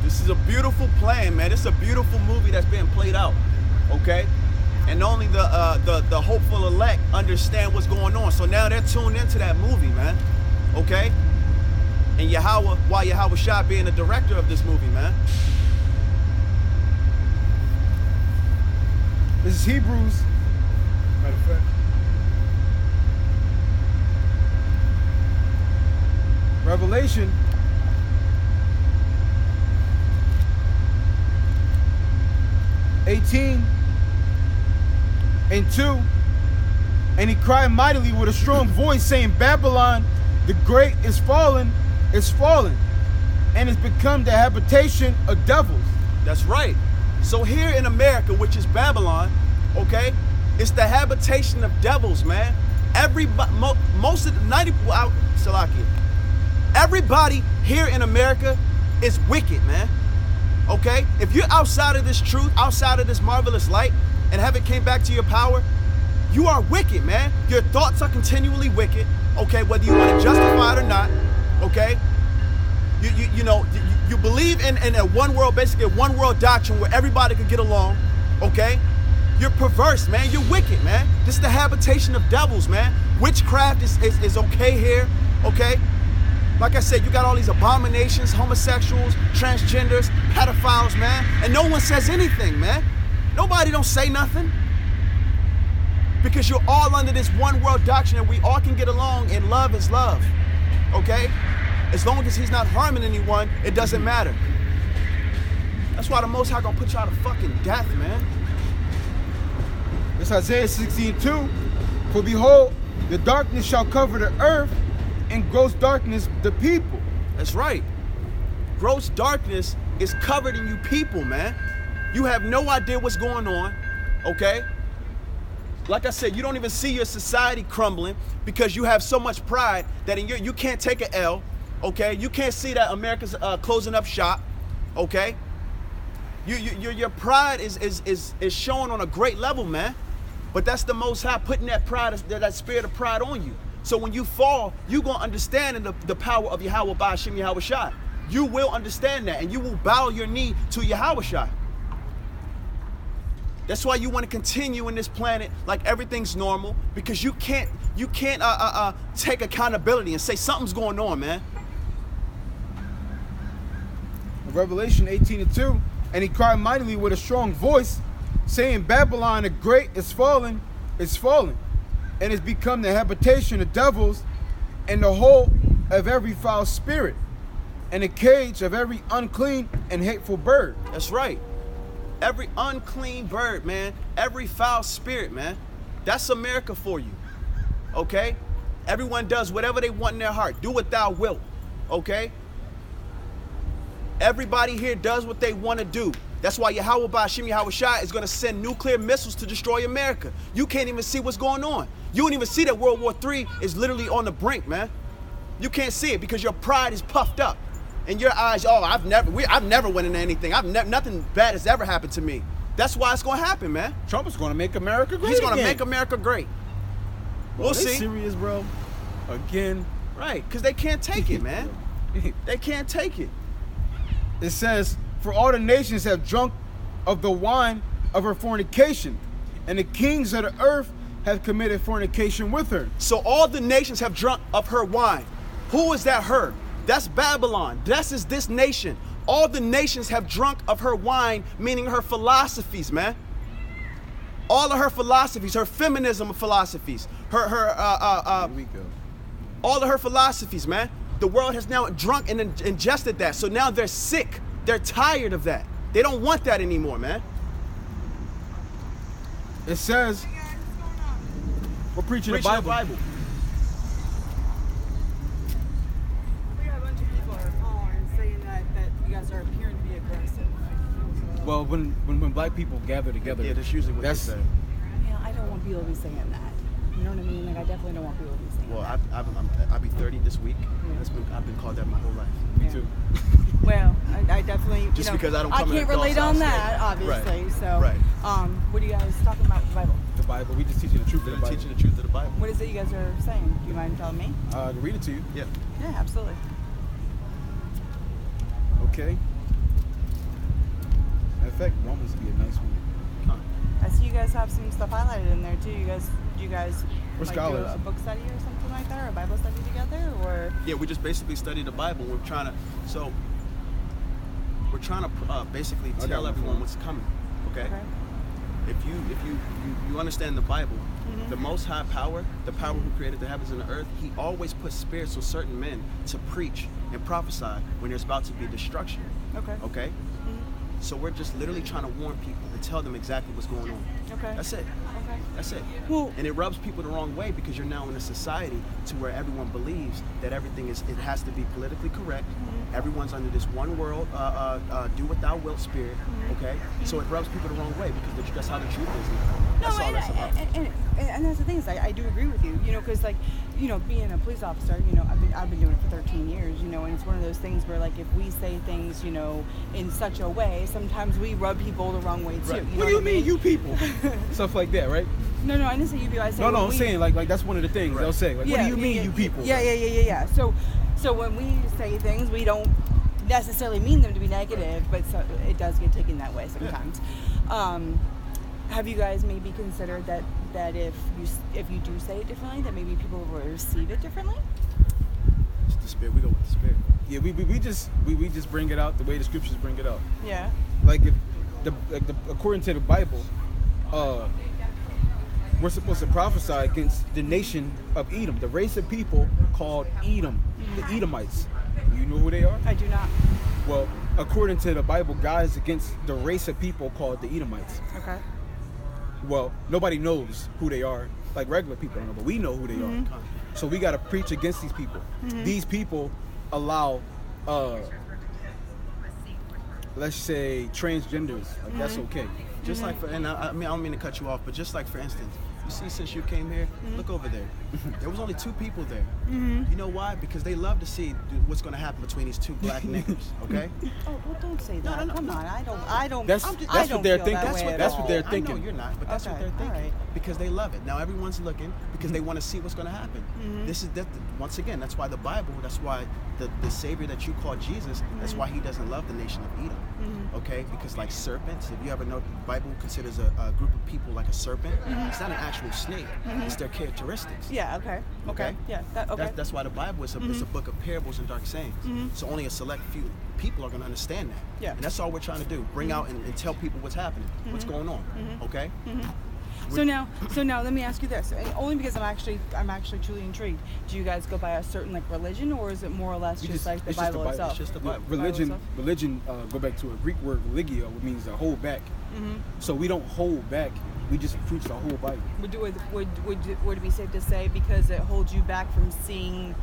This is a beautiful plan, man. It's a beautiful movie that's being played out, okay? And only the hopeful elect understand what's going on. So now they're tuned into that movie, man, okay? And why Yahweh Shai being the director of this movie, man. This is Hebrews. Matter of fact. Revelation. (18) and 2. And he cried mightily with a strong voice, saying, Babylon the great is fallen, and is become the habitation of devils That's right. So here in America, which is Babylon, okay, it's the habitation of devils, man. Most of the 90, Salakia, everybody here in America is wicked, man. Okay? If you're outside of this truth, outside of this marvelous light, and haven't came back to your power, you are wicked, man. Your thoughts are continually wicked, okay, whether you want to justify it or not, okay? You believe in a one world, basically a one world doctrine where everybody could get along, okay? You're perverse, man. You're wicked, man. This is the habitation of devils, man. Witchcraft is okay here, okay? Like I said, you got all these abominations, homosexuals, transgenders, pedophiles, man, and no one says anything, man. Nobody don't say nothing. Because you're all under this one world doctrine and we all can get along, and love is love, okay? As long as he's not harming anyone, it doesn't matter. That's why the Most High gonna put y'all to fucking death, man. It's Isaiah 16:2. For behold, the darkness shall cover the earth, and gross darkness the people. That's right. Gross darkness is covered in you people, man. You have no idea what's going on, okay? Like I said, you don't even see your society crumbling because you have so much pride that you can't take an L, okay? You can't see that America's closing up shop, okay? Your pride is shown on a great level, man. But that's the Most High putting that pride, that spirit of pride on you. So when you fall, you gonna understand the power of Yahweh Ba'ashem Yahweh Shai. You will understand that, and you will bow your knee to Yahweh Shai. That's why you want to continue in this planet like everything's normal, because you can't take accountability and say something's going on, man. Revelation 18:2, and he cried mightily with a strong voice, saying, Babylon the great is fallen, and has become the habitation of devils, and the hole of every foul spirit, and the cage of every unclean and hateful bird. That's right. Every unclean bird, man. Every foul spirit, man. That's America for you. Okay? Everyone does whatever they want in their heart. Do what thou wilt. Okay? Everybody here does what they want to do. That's why Yahweh Ba'ashem Yahweh Shai is going to send nuclear missiles to destroy America. You can't even see what's going on. You don't even see that World War III is literally on the brink, man. You can't see it because your pride is puffed up. In your eyes, oh, I've never went into anything. Nothing bad has ever happened to me. That's why it's going to happen, man. Trump is going to make America great. He's going to make America great. We'll see. Serious, bro. Again. Right, because they can't take it, man. They can't take it. It says, for all the nations have drunk of the wine of her fornication, and the kings of the earth have committed fornication with her. So all the nations have drunk of her wine. Who is that her? That's Babylon. That's this nation. All the nations have drunk of her wine, meaning her philosophies, man. All of her philosophies, her feminism philosophies, Here we go. all of her philosophies, man. The world has now drunk and ingested that. So now they're sick. They're tired of that. They don't want that anymore, man. It says, we're preaching the Preaching Bible. We got a bunch of people are calling and saying that you guys are appearing to be aggressive. Well, when black people gather together, Yeah, that's usually what they say. Yeah, I don't want people to be saying that. You know what I mean? Like, I definitely don't want people to be saying Well, that. I'll be 30 this week. I've been called that my whole life. Me Yeah. too. Well, I definitely, Just because I don't come in can't adult relate on house, that, right. obviously. Right. So, Right. What are you guys talking about with the Bible? The Bible. We just teaching the truth of the They're Bible. teaching the truth of the Bible. What is it you guys are saying? Do you mind telling me? To read it to you. Yeah. Yeah, absolutely. Okay. In fact, Romans would be a nice one. I see you guys have some stuff highlighted in there too. Do you guys We're like scholars. do a book study or something like that, or a Bible study together, or? Yeah, we just basically study the Bible. We're trying to basically I got tell my everyone phone. what's coming. Okay. Okay. If you understand the Bible, Mhm. the Most High power, the power who created the heavens and the earth, He always puts spirits on certain men to preach and prophesy when there's about to be destruction. Okay. Okay. Mhm. So we're just literally trying to warn people and tell them exactly what's going on. Okay. That's it. Okay. That's it. Well- And it rubs people the wrong way because you're now in a society to where everyone believes that everything it has to be politically correct. Mm-hmm. Everyone's under this one world, do what thou wilt spirit. Okay. So it rubs people the wrong way because that's how the truth is. That's all that's about. And that's the thing is, I do agree with you, because like, being a police officer, I've been doing it for 13 years, and it's one of those things where like if we say things, in such a way, sometimes we rub people the wrong way too. Right. What do you mean, you people? Stuff like that, right? No, I didn't say you people. I said No, I'm we- saying like that's one of the things they'll say. Like, what do you mean, you people? Yeah. So when we say things, we don't necessarily mean them to be negative, but so it does get taken that way sometimes. Have you guys maybe considered that if you do say it differently, that maybe people will receive it differently? It's the spirit. We go with the spirit. Yeah, we just bring it out the way the scriptures bring it out. Yeah. Like if according to the Bible, we're supposed to prophesy against the nation of Edom, the race of people called Edom, the Edomites. You know who they are? I do not. Well, according to the Bible, God is against the race of people called the Edomites. Okay. Well, nobody knows who they are. Like regular people don't know, but we know who they are. So we got to preach against these people. These people allow, let's say, transgenders. Like that's okay. Just like for, and I mean, I don't mean to cut you off, but just like for instance, you see, since you came here, look over there. There was only 2 people there. You know why? Because they love to see what's going to happen between these 2 black niggas. Okay? Oh, well, don't say that. No. Come on, I don't. That's I what don't they're feel thinking. That way That's at what they're all. thinking. I know you're not, but that's what Okay, they're thinking. alright. Because they love it. Now everyone's looking because they want to see what's going to happen. This is once again. That's why the Bible. That's why the Savior that you call Jesus. That's why he doesn't love the nation of Edom. Okay? Because like serpents, if you ever know, the Bible considers a group of people like a serpent. It's not an actual snake. It's their characteristics. Yeah. Okay. Yeah. Okay. That's why the Bible is a book of parables and dark sayings. So only a select few people are going to understand that. Yeah. And that's all we're trying to do. Bring out and tell people what's happening, what's going on. Okay? So now, let me ask you this, and only because I'm actually truly intrigued. Do you guys go by a certain like religion, or is it more or less just like the it's just Bible itself? It's just the Bible. Religion, go back to a Greek word, religio, which means to hold back. So we don't hold back. We just preach the whole Bible. Would it be safe to say because it holds you back from seeing,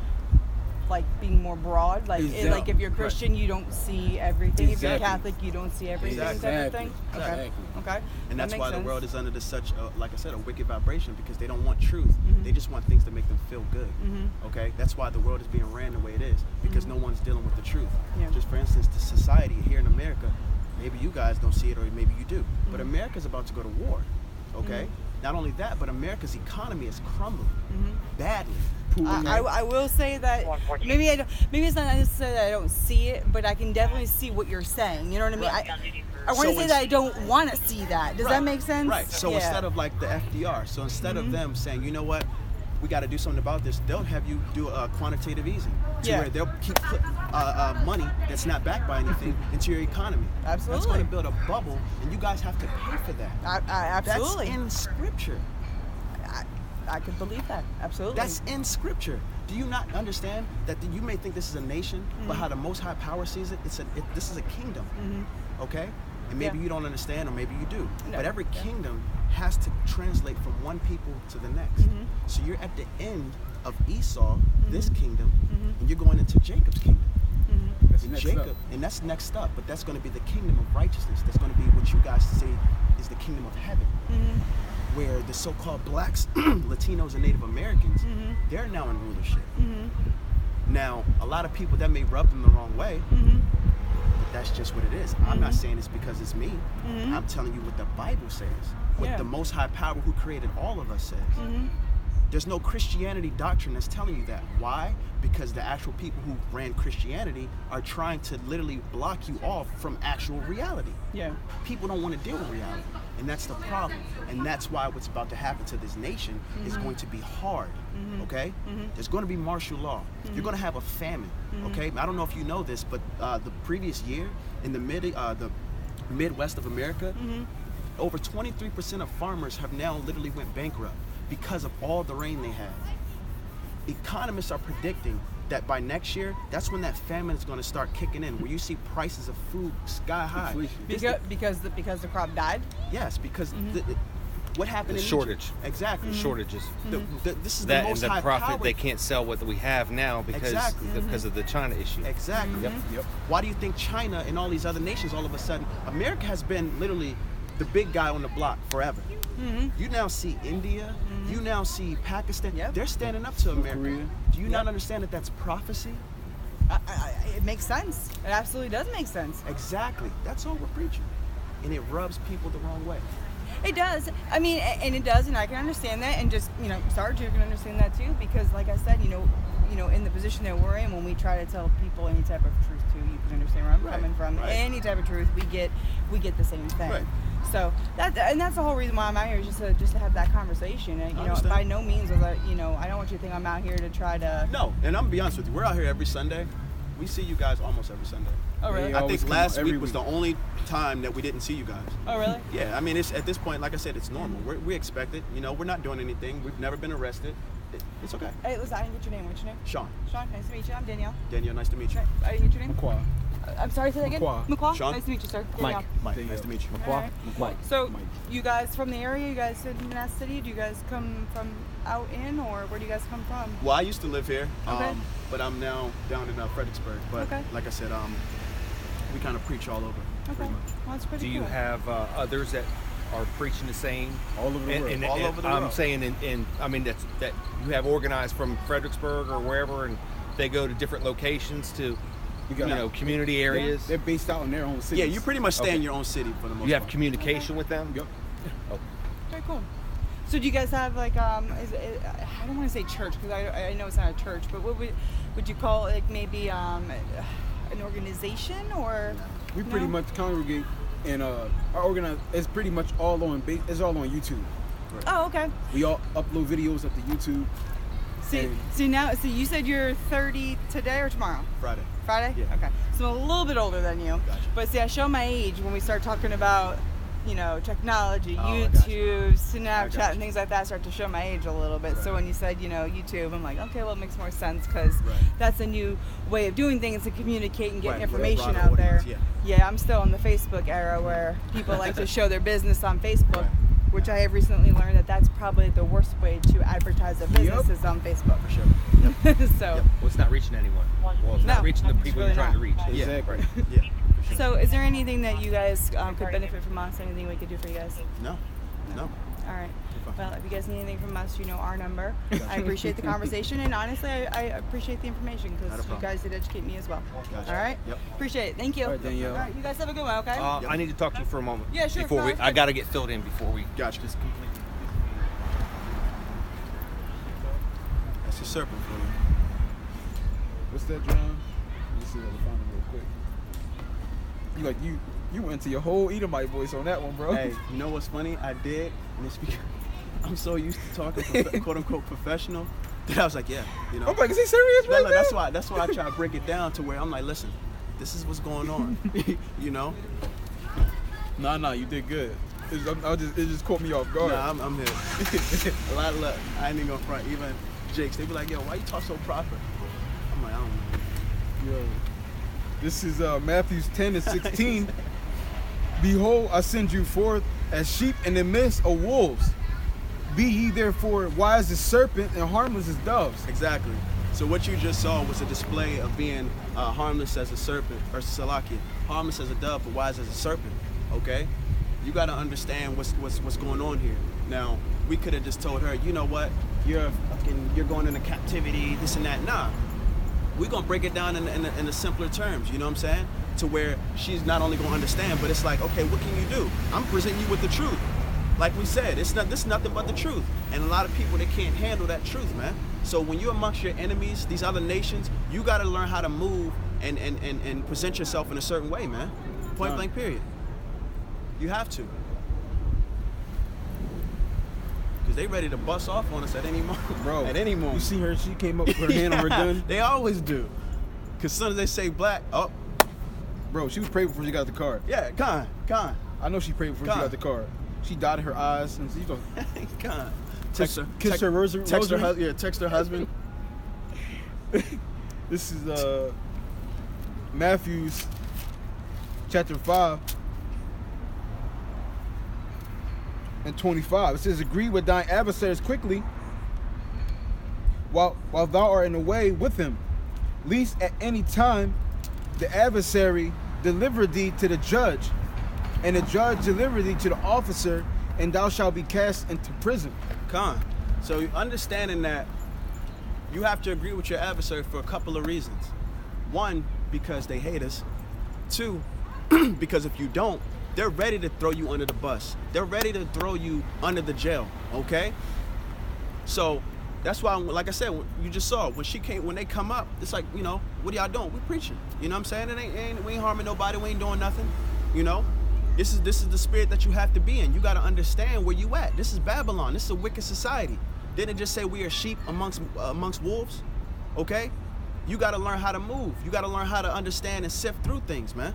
like being more broad, like Exactly. like if you're Christian, you don't see everything. If you're Exactly. Catholic, you don't see everything. Exactly. Type of thing? Exactly. Okay. And that's That why makes the world sense. is under such, like I said, a wicked vibration because they don't want truth. They just want things to make them feel good. Okay? That's why the world is being ran the way it is because no one's dealing with the truth. Yeah. Just for instance, the society here in America, maybe you guys don't see it or maybe you do, but America's about to go to war. Okay? Not only that, but America's economy is crumbling badly. I will say that maybe it's not necessarily that I don't see it, but I can definitely see what you're saying. You know what I mean? I want to say that I don't want to see that. Does that make sense? Right. So Yeah. instead of like the FDR, so instead of them saying, you know what, we got to do something about this, they'll have you do a quantitative easing to where they'll keep putting money that's not backed by anything into your economy. That's Absolutely. going to build a bubble, and you guys have to pay for that. Absolutely. That's in scripture. I could believe that. Absolutely. That's in scripture. Do you not understand that you may think this is a nation, but how the Most High Power sees it, this is a kingdom. Okay? And maybe you don't understand, or maybe you do. No. But every kingdom has to translate from one people to the next. So you're at the end of Esau, this kingdom, and you're going into Jacob's kingdom. That's And next Jacob, up. and that's next up, but that's going to be the kingdom of righteousness. That's going to be what you guys say is the kingdom of heaven, where the so-called blacks, Latinos, and Native Americans, they're now in rulership. Now, a lot of people that may rub them the wrong way, but that's just what it is. I'm not saying it's because it's me. I'm telling you what the Bible says, what the Most High Power who created all of us says. There's no Christianity doctrine that's telling you that. Why? Because the actual people who ran Christianity are trying to literally block you off from actual reality. Yeah. People don't want to deal with reality, and that's the problem. And that's why what's about to happen to this nation is going to be hard. Okay? There's going to be martial law. You're going to have a famine. Okay? I don't know if you know this, but the previous year in the Midwest of America, over 23% of farmers have now literally went bankrupt because of all the rain they had. Economists are predicting that by next year, that's when that famine is going to start kicking in, where you see prices of food sky high. Inflation. Because the crop died. Yes, because what happened The in shortage. Egypt? Exactly. Shortages. This is That the and most the high profit, power. they can't sell what we have now because Exactly. because of the China issue. Exactly. Yep. Why do you think China and all these other nations, all of a sudden, America has been literally the big guy on the block forever. You now see India, you now see Pakistan. Yep. They're standing up to America. Korea. Do you not understand that that's prophecy? It makes sense. It absolutely does make sense. Exactly. That's all we're preaching. And it rubs people the wrong way. It does. I mean, and it does, and I can understand that, and just Sarge, you can understand that too, because like I said, in the position that we're in, when we try to tell people any type of truth too, you can understand where I'm Right, coming from. right. Any type of truth, we get the same thing. Right. So that's the whole reason why I'm out here, is just to have that conversation. And, understand. by no means was I don't want you to think I'm out here to try to. No, and I'm gonna be honest with you. We're out here every Sunday. We see you guys almost every Sunday. Oh really? Yeah. I always think come last every week was week. the only time that we didn't see you guys. Oh really? Yeah, I mean, it's at this point, like I said, it's normal. We expect it. We're not doing anything. We've never been arrested. It's okay. Hey, listen, I didn't get your name. What's your name? Sean, Sean, nice to meet you. I'm Danielle. Danielle, nice to meet you. I didn't get your name. McQuarrie. I'm sorry, say that again. McQuarrie. Sean? Nice to meet you, sir. Mike. Danielle. Mike, Danielle. nice to meet you. All right. Mike. So, Mike. you guys from the area? You guys in that city? Do you guys come from out in, or where do you guys come from? Well, I used to live here, Okay. but I'm now down in Fredericksburg. But Okay. like I said, we kind of preach all over, Okay. pretty much. Well, that's pretty Do you cool. have others that are preaching the same? All over the world. All over the I'm world. saying, I mean, that you have organized from Fredericksburg or wherever, and they go to different locations to, We got community areas. They're based out in their own cities. Yeah, you pretty much stay Okay. in your own city for the most You have part. communication with them. Yep. Very cool. So do you guys have like I don't want to say church because I know it's not a church, but what would you call it, like maybe an organization or? We pretty No? much congregate, and our it's pretty much all on it's all on YouTube. Oh, okay. We all upload videos up to YouTube. So you said you're 30 today or tomorrow? Friday. Friday? Yeah. Okay. So I'm a little bit older than you. Gotcha. But see, I show my age when we start talking about, technology, Oh, I gotcha. YouTube, Snapchat, gotcha. and things like that. I start to show my age a little bit. So Right. when you said, YouTube, I'm like, okay, well, it makes more sense because Right. that's a new way of doing things to communicate and get Right, information broader out there. audience, Yeah, I'm still in the Facebook era where people like to show their business on Facebook. Right. Which I have recently learned that that's probably the worst way to advertise a business is on Facebook. For sure. So, Well, it's not reaching anyone. Well, it's No, not reaching the it's people really you're trying to not. reach. Exactly. Yeah. For sure. so is there anything that you guys could benefit from us? Anything we could do for you guys? No. All right. fine. Well, if you guys need anything from us, you know our number. I appreciate the conversation, and honestly, I appreciate the information Not a because you problem. guys did educate me as well. Gotcha. All right. Yep. Appreciate it. Thank you. All right, Danielle. All right. You guys have a good one. Okay. I need to talk to you for a moment. Yeah, sure, Before sounds I good. got to get filled in before we Gotcha. just complete. That's your serpent for you. What's that, John? Let me see if I can find it real quick. You went into your whole Edomite voice on that one, bro. Hey, you know what's funny? I did, and it's because I'm so used to talking quote unquote professional that I was like, yeah, I'm like, is he serious right now? That's why I try to break it down to where I'm like, listen, this is what's going on. you know? Nah, you did good. It just caught me off guard. Nah, I'm here. A lot of luck. I ain't even gonna front. Even Jakes, they be like, yo, why you talk so proper? I'm like, I don't know. Yo, this is Matthew 10:16. Behold, I send you forth as sheep in the midst of wolves. Be ye therefore wise as serpent and harmless as doves. Exactly. So what you just saw was a display of being harmless as a serpent, or Salakia, harmless as a dove, but wise as a serpent. Okay? You got to understand what's going on here. Now, we could have just told her, you know what, you're going into captivity, this and that. Nah, we're gonna break it down in the simpler terms. You know what I'm saying? To where she's not only gonna understand, but it's like, okay, what can you do? I'm presenting you with the truth. Like we said, this is nothing but the truth. And a lot of people, they can't handle that truth, man. So when you're amongst your enemies, these other nations, you got to learn how to move and present yourself in a certain way, man. Point blank, period. You have to. Because they ready to bust off on us at any moment. Bro, at any moment. You see her, she came up with her hand on her gun. They always do. Because as soon as they say black, oh, Bro, she was praying before she got the car. yeah, con. I know she prayed before she God. got the car. She dotted her eyes and she goes, Text her. kiss her rosary. Text her husband. This is Matthew's chapter 5 and 25. It says, agree with thine adversaries quickly while thou art in the way with him, lest at any time the adversary deliver thee to the judge, and the judge deliver thee to the officer, and thou shalt be cast into prison. Con. So understanding that you have to agree with your adversary for a couple of reasons. One, because they hate us. Two, because if you don't, they're ready to throw you under the bus. They're ready to throw you under the jail, okay? So that's why, like I said, you just saw when they come up, it's like, you know, what are y'all doing? We preaching. You know what I'm saying? We ain't harming nobody. We ain't doing nothing. You know, this is the spirit that you have to be in. You got to understand where you at. This is Babylon. This is a wicked society. Didn't it just say we are sheep amongst wolves? Okay, you got to learn how to move. You got to learn how to understand and sift through things, man.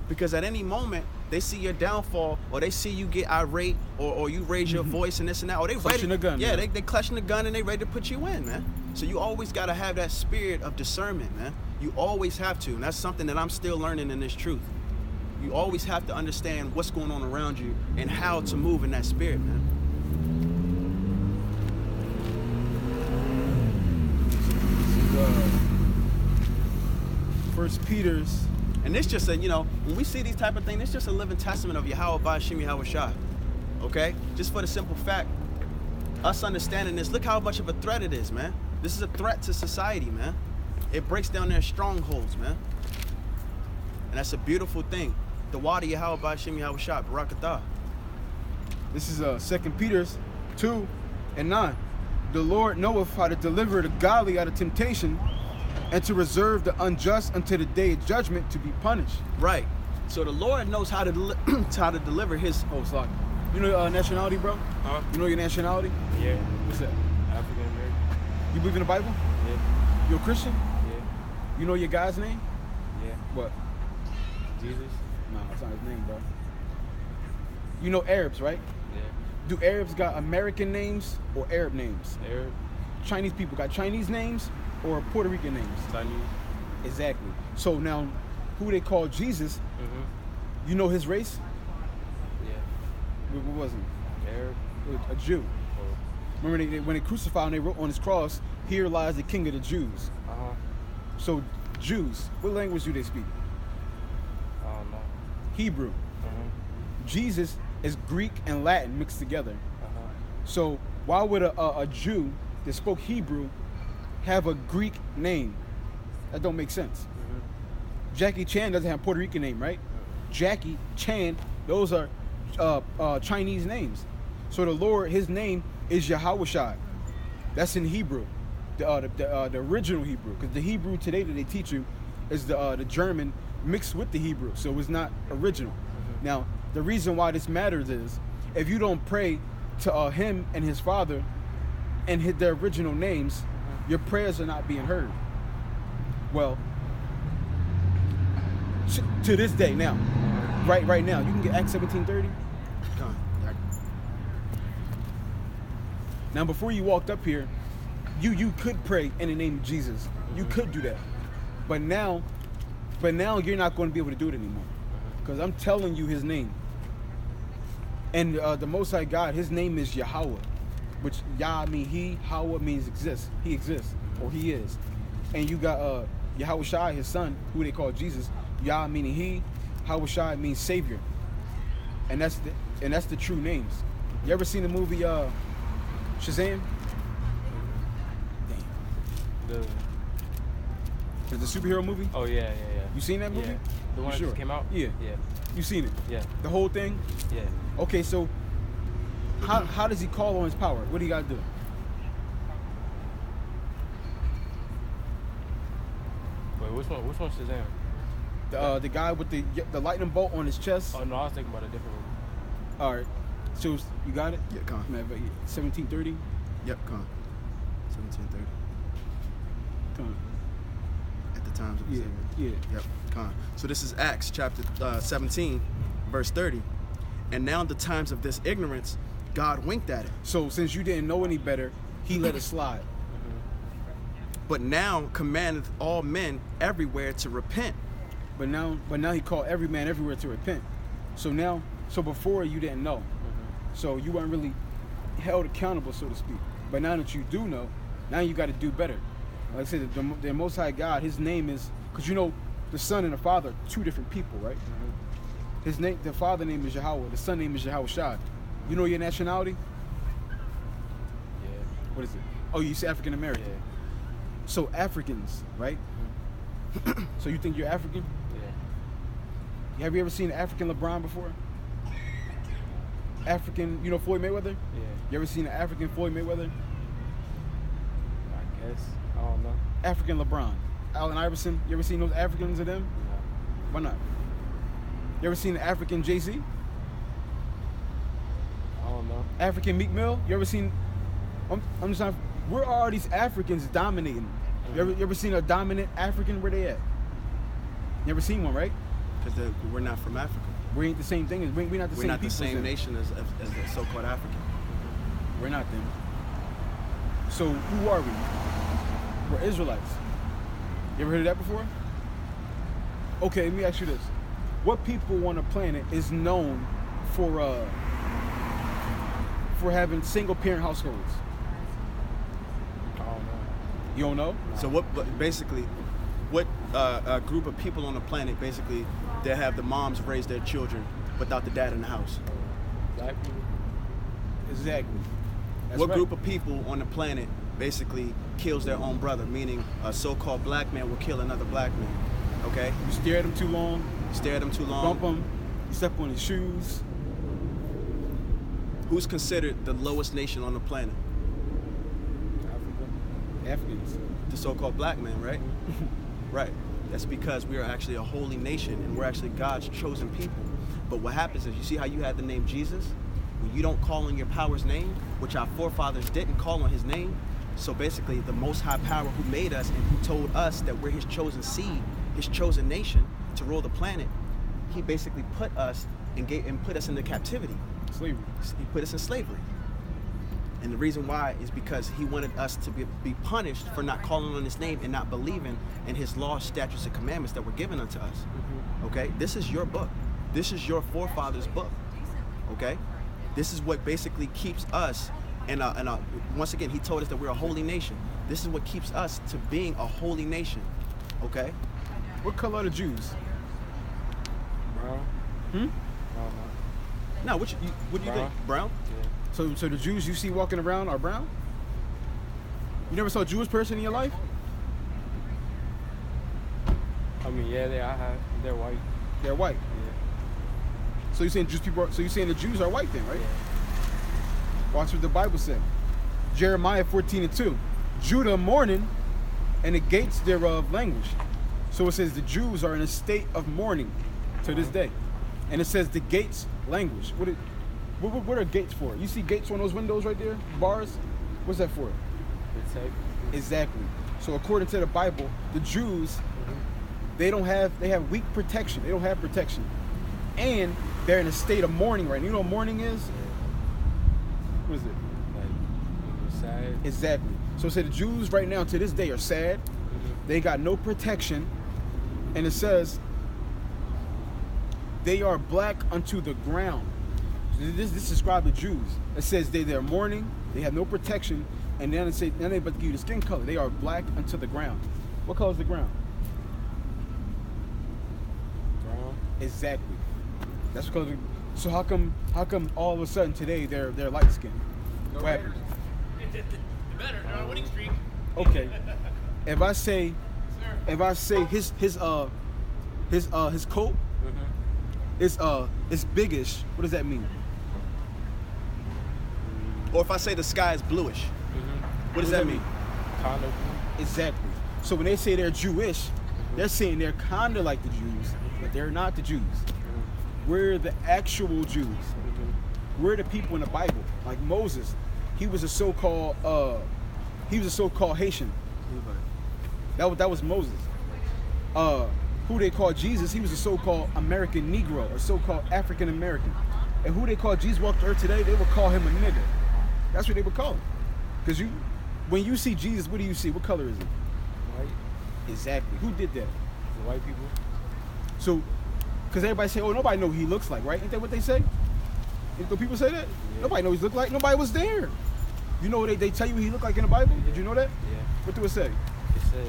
Because at any moment they see your downfall, or they see you get irate, or you raise your voice and this and that, or they Clutching the gun, yeah, man. they clutching the gun and they ready to put you in, man. So you always got to have that spirit of discernment, man. You always have to, and that's something that I'm still learning in this truth. You always have to understand what's going on around you and how to move in that spirit, man. First Peter's. And it's just a, you know, when we see these type of things, it's just a living testament of Yahweh Ba'Shem Yahweh Shai. Okay? Just for the simple fact, us understanding this, look how much of a threat it is, man. This is a threat to society, man. It breaks down their strongholds, man. And that's a beautiful thing. The water Yahweh Ba'Shem Yahweh Shai, Barakatah. This is 2 Peter's 2 and 9. The Lord knoweth how to deliver the godly out of temptation, and to reserve the unjust until the day of judgment to be punished. Right. So the Lord knows how to how to deliver his. Oh, sorry. You know nationality, bro? Huh? You know your nationality? Yeah. What's that? African American. You believe in the Bible? Yeah. You a Christian? Yeah. You know your God's name? Yeah. What? Jesus. No, that's not his name, bro. You know Arabs, right? Yeah. Do Arabs got American names or Arab names? Arab. Chinese people got Chinese names or Puerto Rican names? Chinese. Exactly. So now, who they call Jesus, you know his race? Yeah. What was he? Arab. A Jew. Oh. Remember when they crucified him, they wrote on his cross, "Here lies the King of the Jews." So Jews, what language do they speak? I don't know. Hebrew. Jesus is Greek and Latin mixed together. So why would a Jew that spoke Hebrew have a Greek name? That don't make sense. Jackie Chan doesn't have a Puerto Rican name, right? Jackie Chan, those are Chinese names. So the Lord, his name is Yahweh Shai. That's in Hebrew, the original Hebrew. Because the Hebrew today that they teach you is the German mixed with the Hebrew, so it's not original. Now, the reason why this matters is if you don't pray to him and his father and hit their original names, your prayers are not being heard. Well, to this day now, right now, you can get Acts 17:30. Now, before you walked up here, you could pray in the name of Jesus. You could do that, but now you're not going to be able to do it anymore, because I'm telling you His name. And the Most High God, His name is Yahweh, which Yah means He, Hawa means exist. He exists, or He is. And you got Yahweh Shai, His son, who they call Jesus. Yah meaning He, Yahweh Shai means Savior, and that's the true names. You ever seen the movie Shazam? Damn. The superhero movie? Oh yeah. You seen that movie? Yeah. The one that just came out? Yeah. Yeah. You seen it? Yeah. The whole thing? Yeah. Okay, so how does he call on his power? What do you gotta do? Wait, which one? Which one's Shazam? The guy with the lightning bolt on his chest. Oh no, I was thinking about a different one. All right. So you got it? Yeah, come on. 1730. Yep, come on. 1730. Come on. At the times of the Yeah. Savior. Yeah. Yep, come on. So this is Acts chapter 17, verse 30. And now the times of this ignorance, God winked at it. So since you didn't know any better, He let it slide. but now commandeth all men everywhere to repent. But now he called every man everywhere to repent. So before you didn't know. So you weren't really held accountable, so to speak. But now that you do know, now you got to do better. Like I said, the Most High God, his name is, because you know, the Son and the Father are two different people, right? His name, the Father name is Yahweh, the Son name is Yahweh Shai. You know your nationality? Yeah. What is it? Oh, you say African American. Yeah. So Africans, right? So you think you're African? Yeah. Have you ever seen an African LeBron before? African, you know Floyd Mayweather? Yeah. You ever seen an African Floyd Mayweather? I guess. I don't know. African LeBron. Allen Iverson, you ever seen those Africans of them? No. Why not? You ever seen an African Jay-Z? I don't know. African Meek Mill? You ever seen, I'm just trying, where are these Africans dominating? You ever seen a dominant African? Where they at? You ever seen one, right? Because we're not from Africa. We ain't the same thing. We're not the We're same not the people same as them. nation as the so-called African. We're not them. So who are we? We're Israelites. You ever heard of that before? Okay, let me ask you this. What people on the planet is known for having single parent households? I don't know. You don't know? So what group of people on the planet basically they have the moms raise their children without the dad in the house? Black people. Exactly. That's What right. group of people on the planet basically kills their own brother? Meaning a so-called black man will kill another black man. Okay? You stare at them too long, Stare at him too long. bump him, you step on his shoes. Who's considered the lowest nation on the planet? Africa. Africans. The so-called black man, right? Right. That's because we are actually a holy nation and we're actually God's chosen people. But what happens is, you see how you have the name Jesus? When you don't call on your power's name, which our forefathers didn't call on his name, so basically the Most High Power who made us and who told us that we're his chosen seed, his chosen nation to rule the planet, he basically put us and put us into captivity. Slavery. He put us in slavery. And the reason why is because he wanted us to be punished for not calling on his name and not believing in his laws, statutes, and commandments that were given unto us. Okay? This is your book. This is your forefathers' book. Okay? This is what basically keeps us, and once again, he told us that we're a holy nation. This is what keeps us to being a holy nation. Okay? What color are the Jews? Brown. Hmm? I don't know. Now, what do you think? Brown? Yeah. So the Jews you see walking around are brown? You never saw a Jewish person in your life? I mean, yeah, they're white. They're white. Yeah. So you saying Jewish people? So you saying the Jews are white then, right? Yeah. Watch what the Bible said. Jeremiah 14:2. Judah mourning, and the gates thereof languish. So it says the Jews are in a state of mourning to this day, and it says the gates languish. What are gates for? You see gates on those windows right there, bars. What's that for? Protect. Exactly. So according to the Bible, the Jews, they have weak protection. They don't have protection, and they're in a state of mourning right now. You know what mourning is? What is it? Like, sad. Exactly. So say the Jews right now to this day are sad. They got no protection, and it says they are black unto the ground. This describes the Jews. It says they're mourning, they have no protection, and then they about to give you the skin color. They are black unto the ground. What color is the ground? Brown. Exactly. That's because. So how come all of a sudden today they're light skinned? What happened? Better, they're on a winning streak. Okay. If I say his coat is biggish, what does that mean? Or if I say the sky is bluish, what does that mean? Kind of. Exactly. So when they say they're Jewish, they're saying they're kind of like the Jews, but they're not the Jews. We're the actual Jews. We're the people in the Bible. Like Moses, he was a so-called Haitian. That was Moses. Who they called Jesus, he was a so-called American Negro or so-called African American. And who they call Jesus walked the earth today, they would call him a nigger. That's what they would call him. Because when you see Jesus, what do you see? What color is he? Exactly. Who did that? The white people. So, because everybody say, oh, nobody know who he looks like, right? Ain't that what they say? Do people say that? Yeah. Nobody knows he look like. Nobody was there. You know what they tell you what he looked like in the Bible? Did you know that? Yeah. What do it say? It said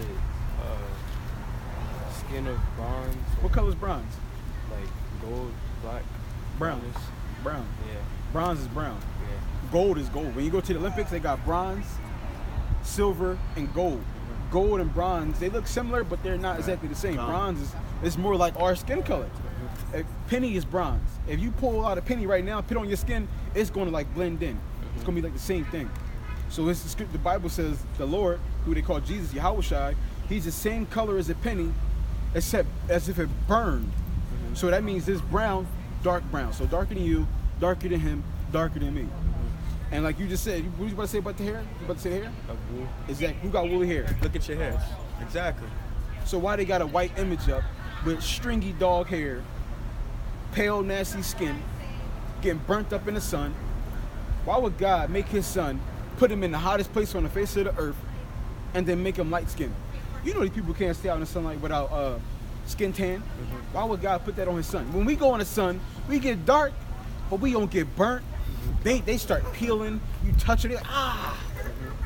skin of bronze. What color is bronze? Like gold, black, Brown. brownish. Brown. Yeah. Bronze is brown. Yeah. Gold is gold. When you go to the Olympics, they got bronze, silver, and gold. Gold and bronze, they look similar, but they're not exactly the same. Bronze is more like our skin color. Penny is bronze. If you pull out a penny right now, put it on your skin, it's going to like blend in. It's going to be like the same thing. So the Bible says the Lord, who they call Jesus, Yahushua, he's the same color as a penny, except as if it burned. So that means this brown, dark brown. So darker than you, darker than him, darker than me. And like you just said, what you about to say about the hair? You about to say the hair? Wool. Exactly. Who got woolly hair? Look at your hair. Exactly. So why they got a white image up with stringy dog hair, pale, nasty skin, getting burnt up in the sun? Why would God make his son, put him in the hottest place on the face of the earth, and then make him light skinned? You know these people can't stay out in the sunlight without skin tan. Why would God put that on his son? When we go in the sun, we get dark, but we don't get burnt. They start peeling, you touch it,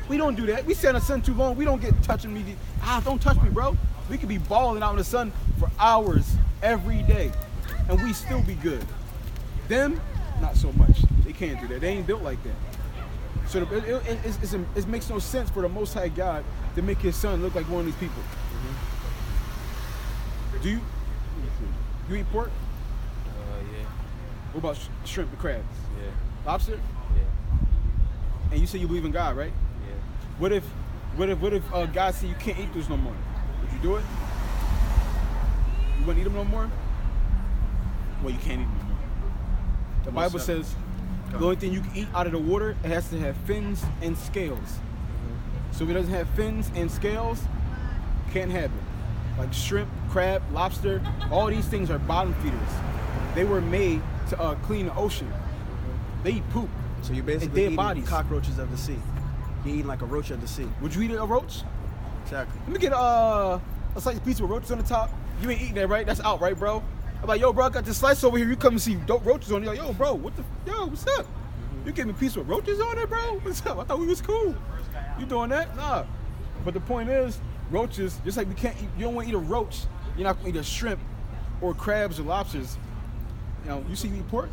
We don't do that. We stay in the sun too long, we don't get touching me. Don't touch me, bro. We could be balling out in the sun for hours every day, and we still be good. Them, not so much. They can't do that. They ain't built like that. So it makes no sense for the Most High God to make his son look like one of these people. Do you eat pork? Yeah. What about shrimp and crabs? Yeah. Lobster? Yeah. And you say you believe in God, right? Yeah. What if God said you can't eat those no more? Would you do it? You wouldn't eat them no more? Well, you can't eat them no more. The Bible says the only thing you can eat out of the water, it has to have fins and scales. So if it doesn't have fins and scales, can't have it. Like shrimp, crab, lobster, all these things are bottom feeders. They were made to clean the ocean. They eat poop. So you're and basically dead eating bodies. cockroaches of the sea. You're eating like a roach of the sea. Would you eat a roach? Exactly. Let me get a slice of pizza with roaches on the top. You ain't eating that, right? That's out, right, bro? I'm like, yo, bro, I got this slice over here. You come and see dope roaches on it. You're like, yo, bro, what's up? You give me a piece with roaches on it, bro? What's up? I thought we was cool. You doing that? Nah. But the point is, roaches, just like we can't eat, you don't want to eat a roach. You're not going to eat a shrimp or crabs or lobsters. You know, you see me eat pork?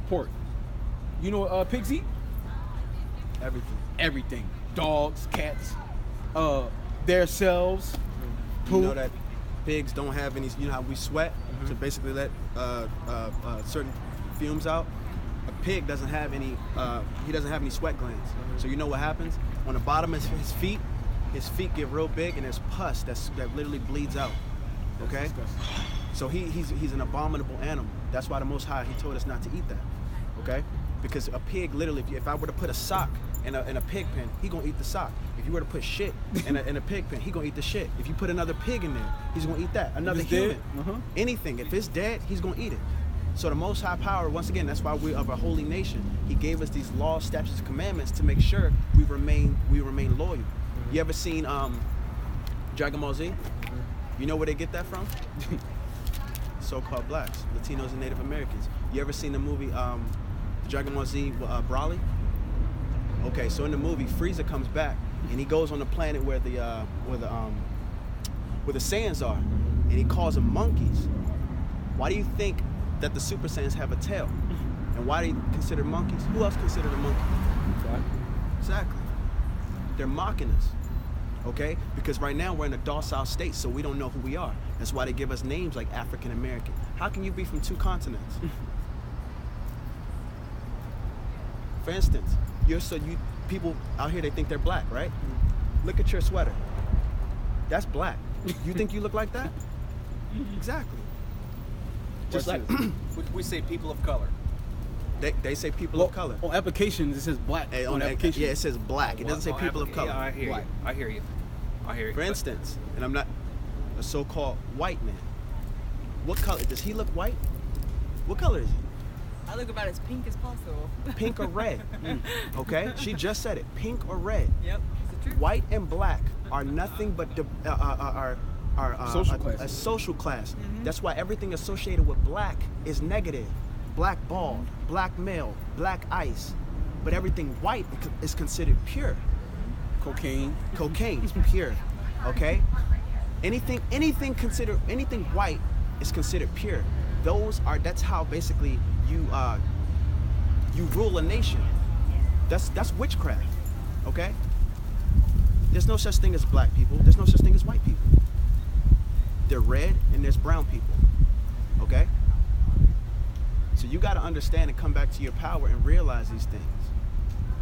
Pork. You know what pigs eat? Everything. Everything. Dogs, cats, their cells, You poop. know that pigs don't have any, you know how we sweat to basically let certain fumes out? A pig doesn't have any, he doesn't have any sweat glands. So you know what happens? On the bottom of his feet get real big and there's pus that literally bleeds out. Okay? So he's an abominable animal. That's why the Most High, he told us not to eat that. Okay? Because a pig, literally, if I were to put a sock in a pig pen, he gonna eat the sock. If you were to put shit in a pig pen, he gonna eat the shit. If you put another pig in there, he's gonna eat that. Another it's human, dead, anything. If it's dead, he's gonna eat it. So the Most High Power, once again, that's why we're of a holy nation. He gave us these laws, statutes, and commandments to make sure we remain loyal. You ever seen Dragon Ball Z? You know where they get that from? So-called blacks, Latinos, and Native Americans. You ever seen the movie Dragon Ball Z Broly? Okay, so in the movie, Frieza comes back and he goes on the planet where the Saiyans are, and he calls them monkeys. Why do you think that the Super Saiyans have a tail? And why do they consider monkeys? Who else considered a monkey? Exactly. They're mocking us. Okay? Because right now we're in a docile state, so we don't know who we are. That's why they give us names like African American. How can you be from 2 continents? For instance, people out here, they think they're black, right? Look at your sweater. That's black. You think you look like that? Exactly. Just like We say people of color. they say people of color. On applications, it says black. Hey, on applications. yeah, it says black. It doesn't say people of color. Yeah, I hear Black. you. I hear you. I hear you. For instance, and I'm not a so-called white man. What color does he look white? What color is he? I look about as pink as possible. Pink or red? Okay, she just said it. Pink or red? Yep. He's a White and black are nothing but Social classes. a social class. That's why everything associated with black is negative. Black bald, black male, black ice. But everything white is considered pure. Cocaine. Cocaine is pure. Okay? Anything white is considered pure. That's how basically you rule a nation. That's witchcraft. Okay? There's no such thing as black people. There's no such thing as white people. They're red and there's brown people. Okay? So you got to understand and come back to your power and realize these things.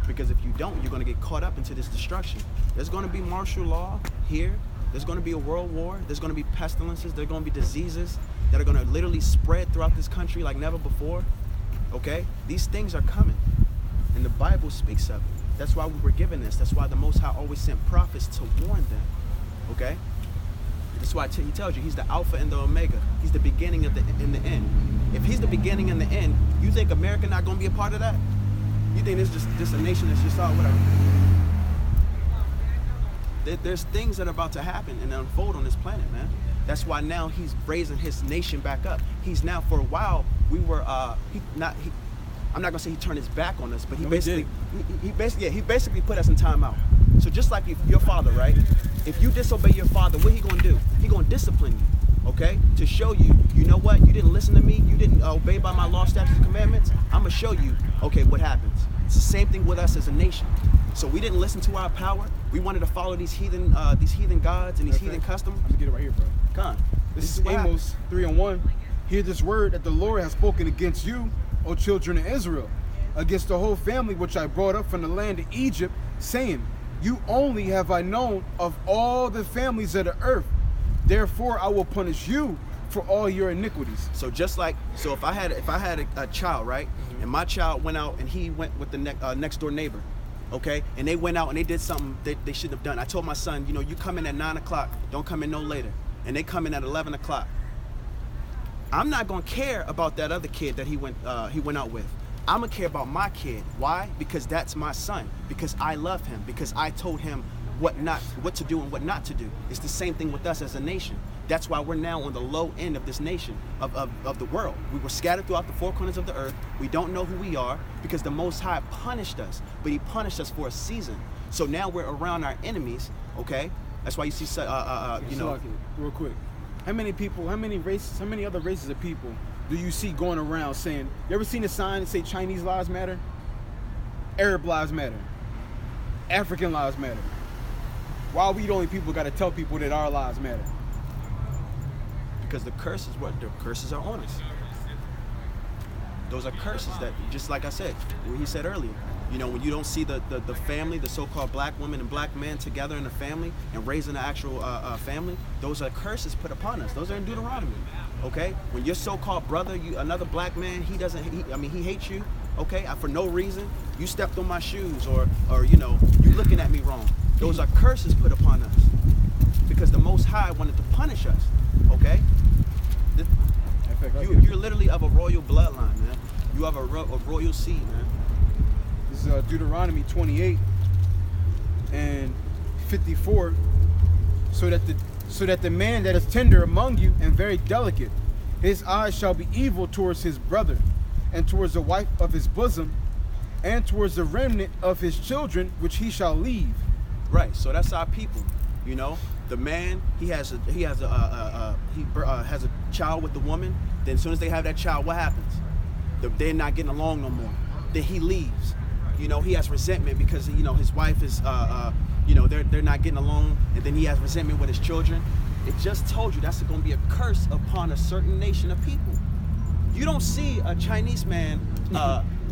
Because if you don't, you're going to get caught up into this destruction. There's going to be martial law here. There's going to be a world war. There's going to be pestilences. There's going to be diseases that are going to literally spread throughout this country like never before. Okay? These things are coming. And the Bible speaks of it. That's why we were given this. That's why the Most High always sent prophets to warn them. Okay? That's why he tells you he's the Alpha and the Omega. He's the beginning and the end. If he's the beginning and the end, you think America not going to be a part of that? You think it's just a nation that's just whatever? There's things that are about to happen and unfold on this planet, man. That's why now he's raising his nation back up. He's now, for a while, we were I'm not gonna say he turned his back on us, but he basically put us in timeout. So just like your father, right? If you disobey your father, what he gonna do? He gonna discipline you, okay? To show you, you know what? You didn't listen to me. You didn't obey by my law, statutes, and commandments. I'm gonna show you, okay, what happens. It's the same thing with us as a nation. So we didn't listen to our power. We wanted to follow these heathen gods and these heathen customs. I'm gonna get it right here, bro. Come on. This is Amos 3:1. Hear this word that the Lord has spoken against you, O children of Israel, against the whole family which I brought up from the land of Egypt, saying, you only have I known of all the families of the earth. Therefore I will punish you for all your iniquities. So if I had a child, right, and my child went out and he went with the next door neighbor, okay, and they went out and they did something that they shouldn't have done. I told my son, you come in at 9 o'clock, don't come in no later, and they come in at 11 o'clock. I'm not gonna care about that other kid that he went out with. I'm gonna care about my kid. Why? Because that's my son. Because I love him. Because I told him what to do and what not to do. It's the same thing with us as a nation. That's why we're now on the low end of this nation, of the world. We were scattered throughout the four corners of the earth. We don't know who we are because the Most High punished us, but he punished us for a season. So now we're around our enemies, okay? That's why you see, Real quick. How many other races of people do you see going around saying, you ever seen a sign that say Chinese lives matter? Arab lives matter. African lives matter. Why are we the only people got to tell people that our lives matter? Because the curses are on us. Those are curses that, just like I said, what he said earlier, when you don't see the family, the so-called black women and black men together in a family and raising an actual family, those are curses put upon us. Those are in Deuteronomy, okay? When your so-called brother, another black man, he hates you, okay? For no reason, you stepped on my shoes or you looking at me wrong. Those are curses put upon us because the Most High wanted to punish us, okay? You're literally of a royal bloodline, man. You have a royal seed, man. This is Deuteronomy 28 and 54. So that the man that is tender among you and very delicate, his eyes shall be evil towards his brother, and towards the wife of his bosom, and towards the remnant of his children, which he shall leave. Right. So that's our people. The man he has a child with the woman. Then as soon as they have that child, what happens? They're not getting along no more. Then he leaves. He has resentment because his wife is they're not getting along, and then he has resentment with his children. It just told you that's going to be a curse upon a certain nation of people. You don't see a Chinese man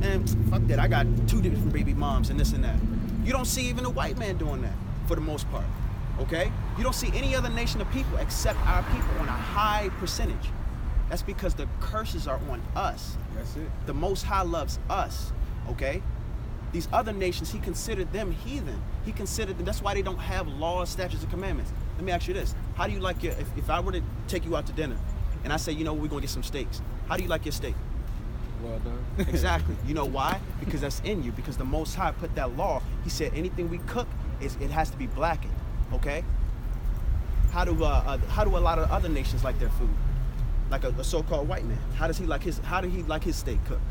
and fuck that, I got 2 different baby moms and this and that. You don't see even a white man doing that for the most part. Okay? You don't see any other nation of people except our people on a high percentage. That's because the curses are on us. That's it. The Most High loves us. Okay? These other nations, he considered them heathen. He considered them, that's why they don't have laws, statutes, and commandments. Let me ask you this. How do you like if I were to take you out to dinner and I say, we're going to get some steaks. How do you like your steak? Well done. Exactly. You know why? Because that's in you. Because the Most High put that law. He said anything we cook it has to be blackened. Okay. How do a lot of other nations like their food? Like a so-called white man. How do he like his steak cooked?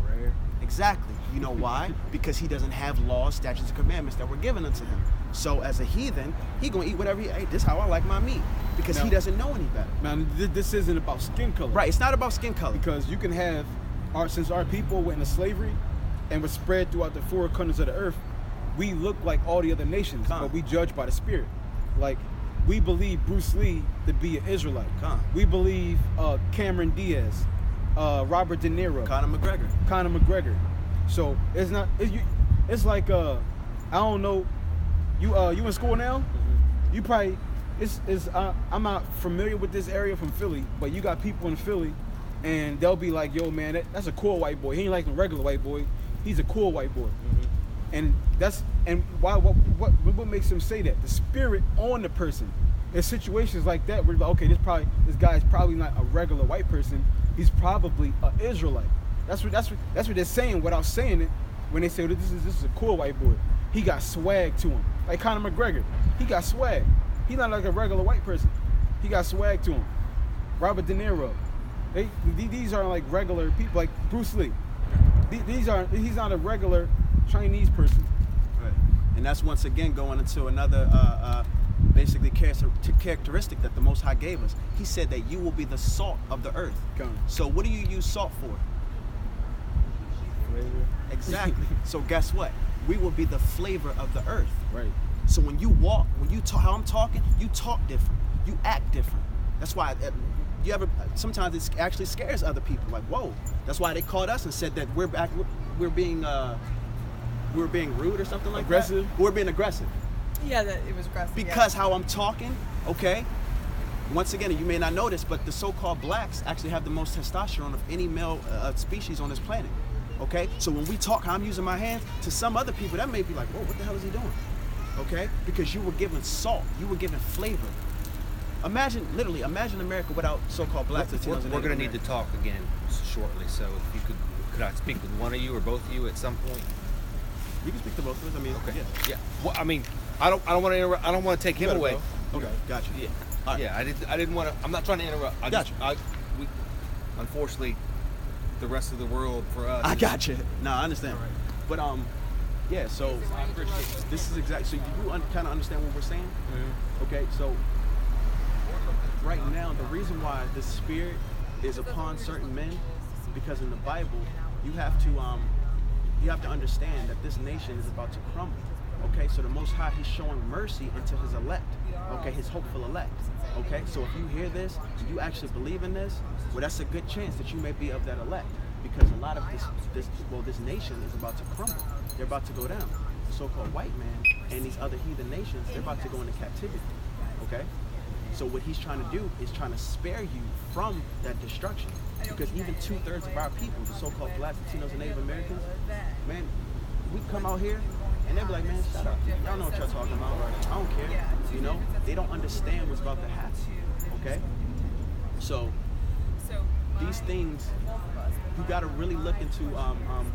Rare. Exactly. You know why? Because he doesn't have laws, statutes, and commandments that were given unto him. So as a heathen, he gonna eat whatever hey, this is how I like my meat. Because he doesn't know any better. Man, this isn't about skin color. Right, it's not about skin color. Because you can have since our people went into slavery and were spread throughout the 4 corners of the earth, we look like all the other nations, but we judge by the spirit. Like, we believe Bruce Lee to be an Israelite. We believe Cameron Diaz, Robert De Niro, Conor McGregor. So it's not. It's like I don't know. You in school now? Mm-hmm. You probably I'm not familiar with this area from Philly, but you got people in Philly, and they'll be like, "Yo, man, that's a cool white boy. He ain't like a regular white boy. He's a cool white boy." Mm-hmm. And why? What makes them say that? The spirit on the person. In situations like that, we're like, okay, this guy is probably not a regular white person. He's probably an Israelite. That's what they're saying without saying it. When they say this is a cool white boy, he got swag to him. Like Conor McGregor, he got swag. He's not like a regular white person. He got swag to him. Robert De Niro, these aren't like regular people. Like Bruce Lee, he's not a regular Chinese person. Right. And that's once again going into another basically characteristic that the Most High gave us. He said that you will be the salt of the earth. So what do you use salt for? Flavor. Exactly. So guess what? We will be the flavor of the earth. Right. So when you walk, when you talk, how I'm talking, you talk different. You act different. That's why sometimes it actually scares other people. Like, whoa. That's why they called us and said that we're being rude or something like aggressive. That. We're being aggressive. Yeah, that it was aggressive. Because how I'm talking, okay? Once again, you may not know this, but the so-called blacks actually have the most testosterone of any male species on this planet. Okay? So when we talk, how I'm using my hands, to some other people, that may be like, whoa, what the hell is he doing? Okay? Because you were given salt. You were given flavor. Imagine America without so-called blacks. We're going to need to talk again shortly, so if you could I speak with one of you or both of you at some point? You can speak to both of us. I mean, okay. Yeah. Well, I mean, I don't want to interrupt. I don't want to take him away. Go. Okay. Gotcha. Yeah. Right. Yeah. I didn't want to. I'm not trying to interrupt. Unfortunately, the rest of the world for us. I got you. No, I understand. Right. But yeah. So this is exactly. So you kind of understand what we're saying. Mm-hmm. Okay. So right now, the reason why the spirit is upon certain men, because in the Bible, you have to understand that this nation is about to crumble. Okay, so the Most High, He's showing mercy unto His elect. Okay, His hopeful elect. Okay, so if you hear this, you actually believe in this, well, that's a good chance that you may be of that elect, because a lot of this nation is about to crumble. They're about to go down. The so-called white man and these other heathen nations, they're about to go into captivity. Okay, so what He's trying to do is trying to spare you from that destruction. Because even 2/3 of our people, the so-called blacks, Latinos, and Native Americans, man, we come out here and they'll be like, man, shut up. Y'all know what y'all talking about. I don't care. You know, they don't understand what's about to happen. Okay? So these things, you got to really look into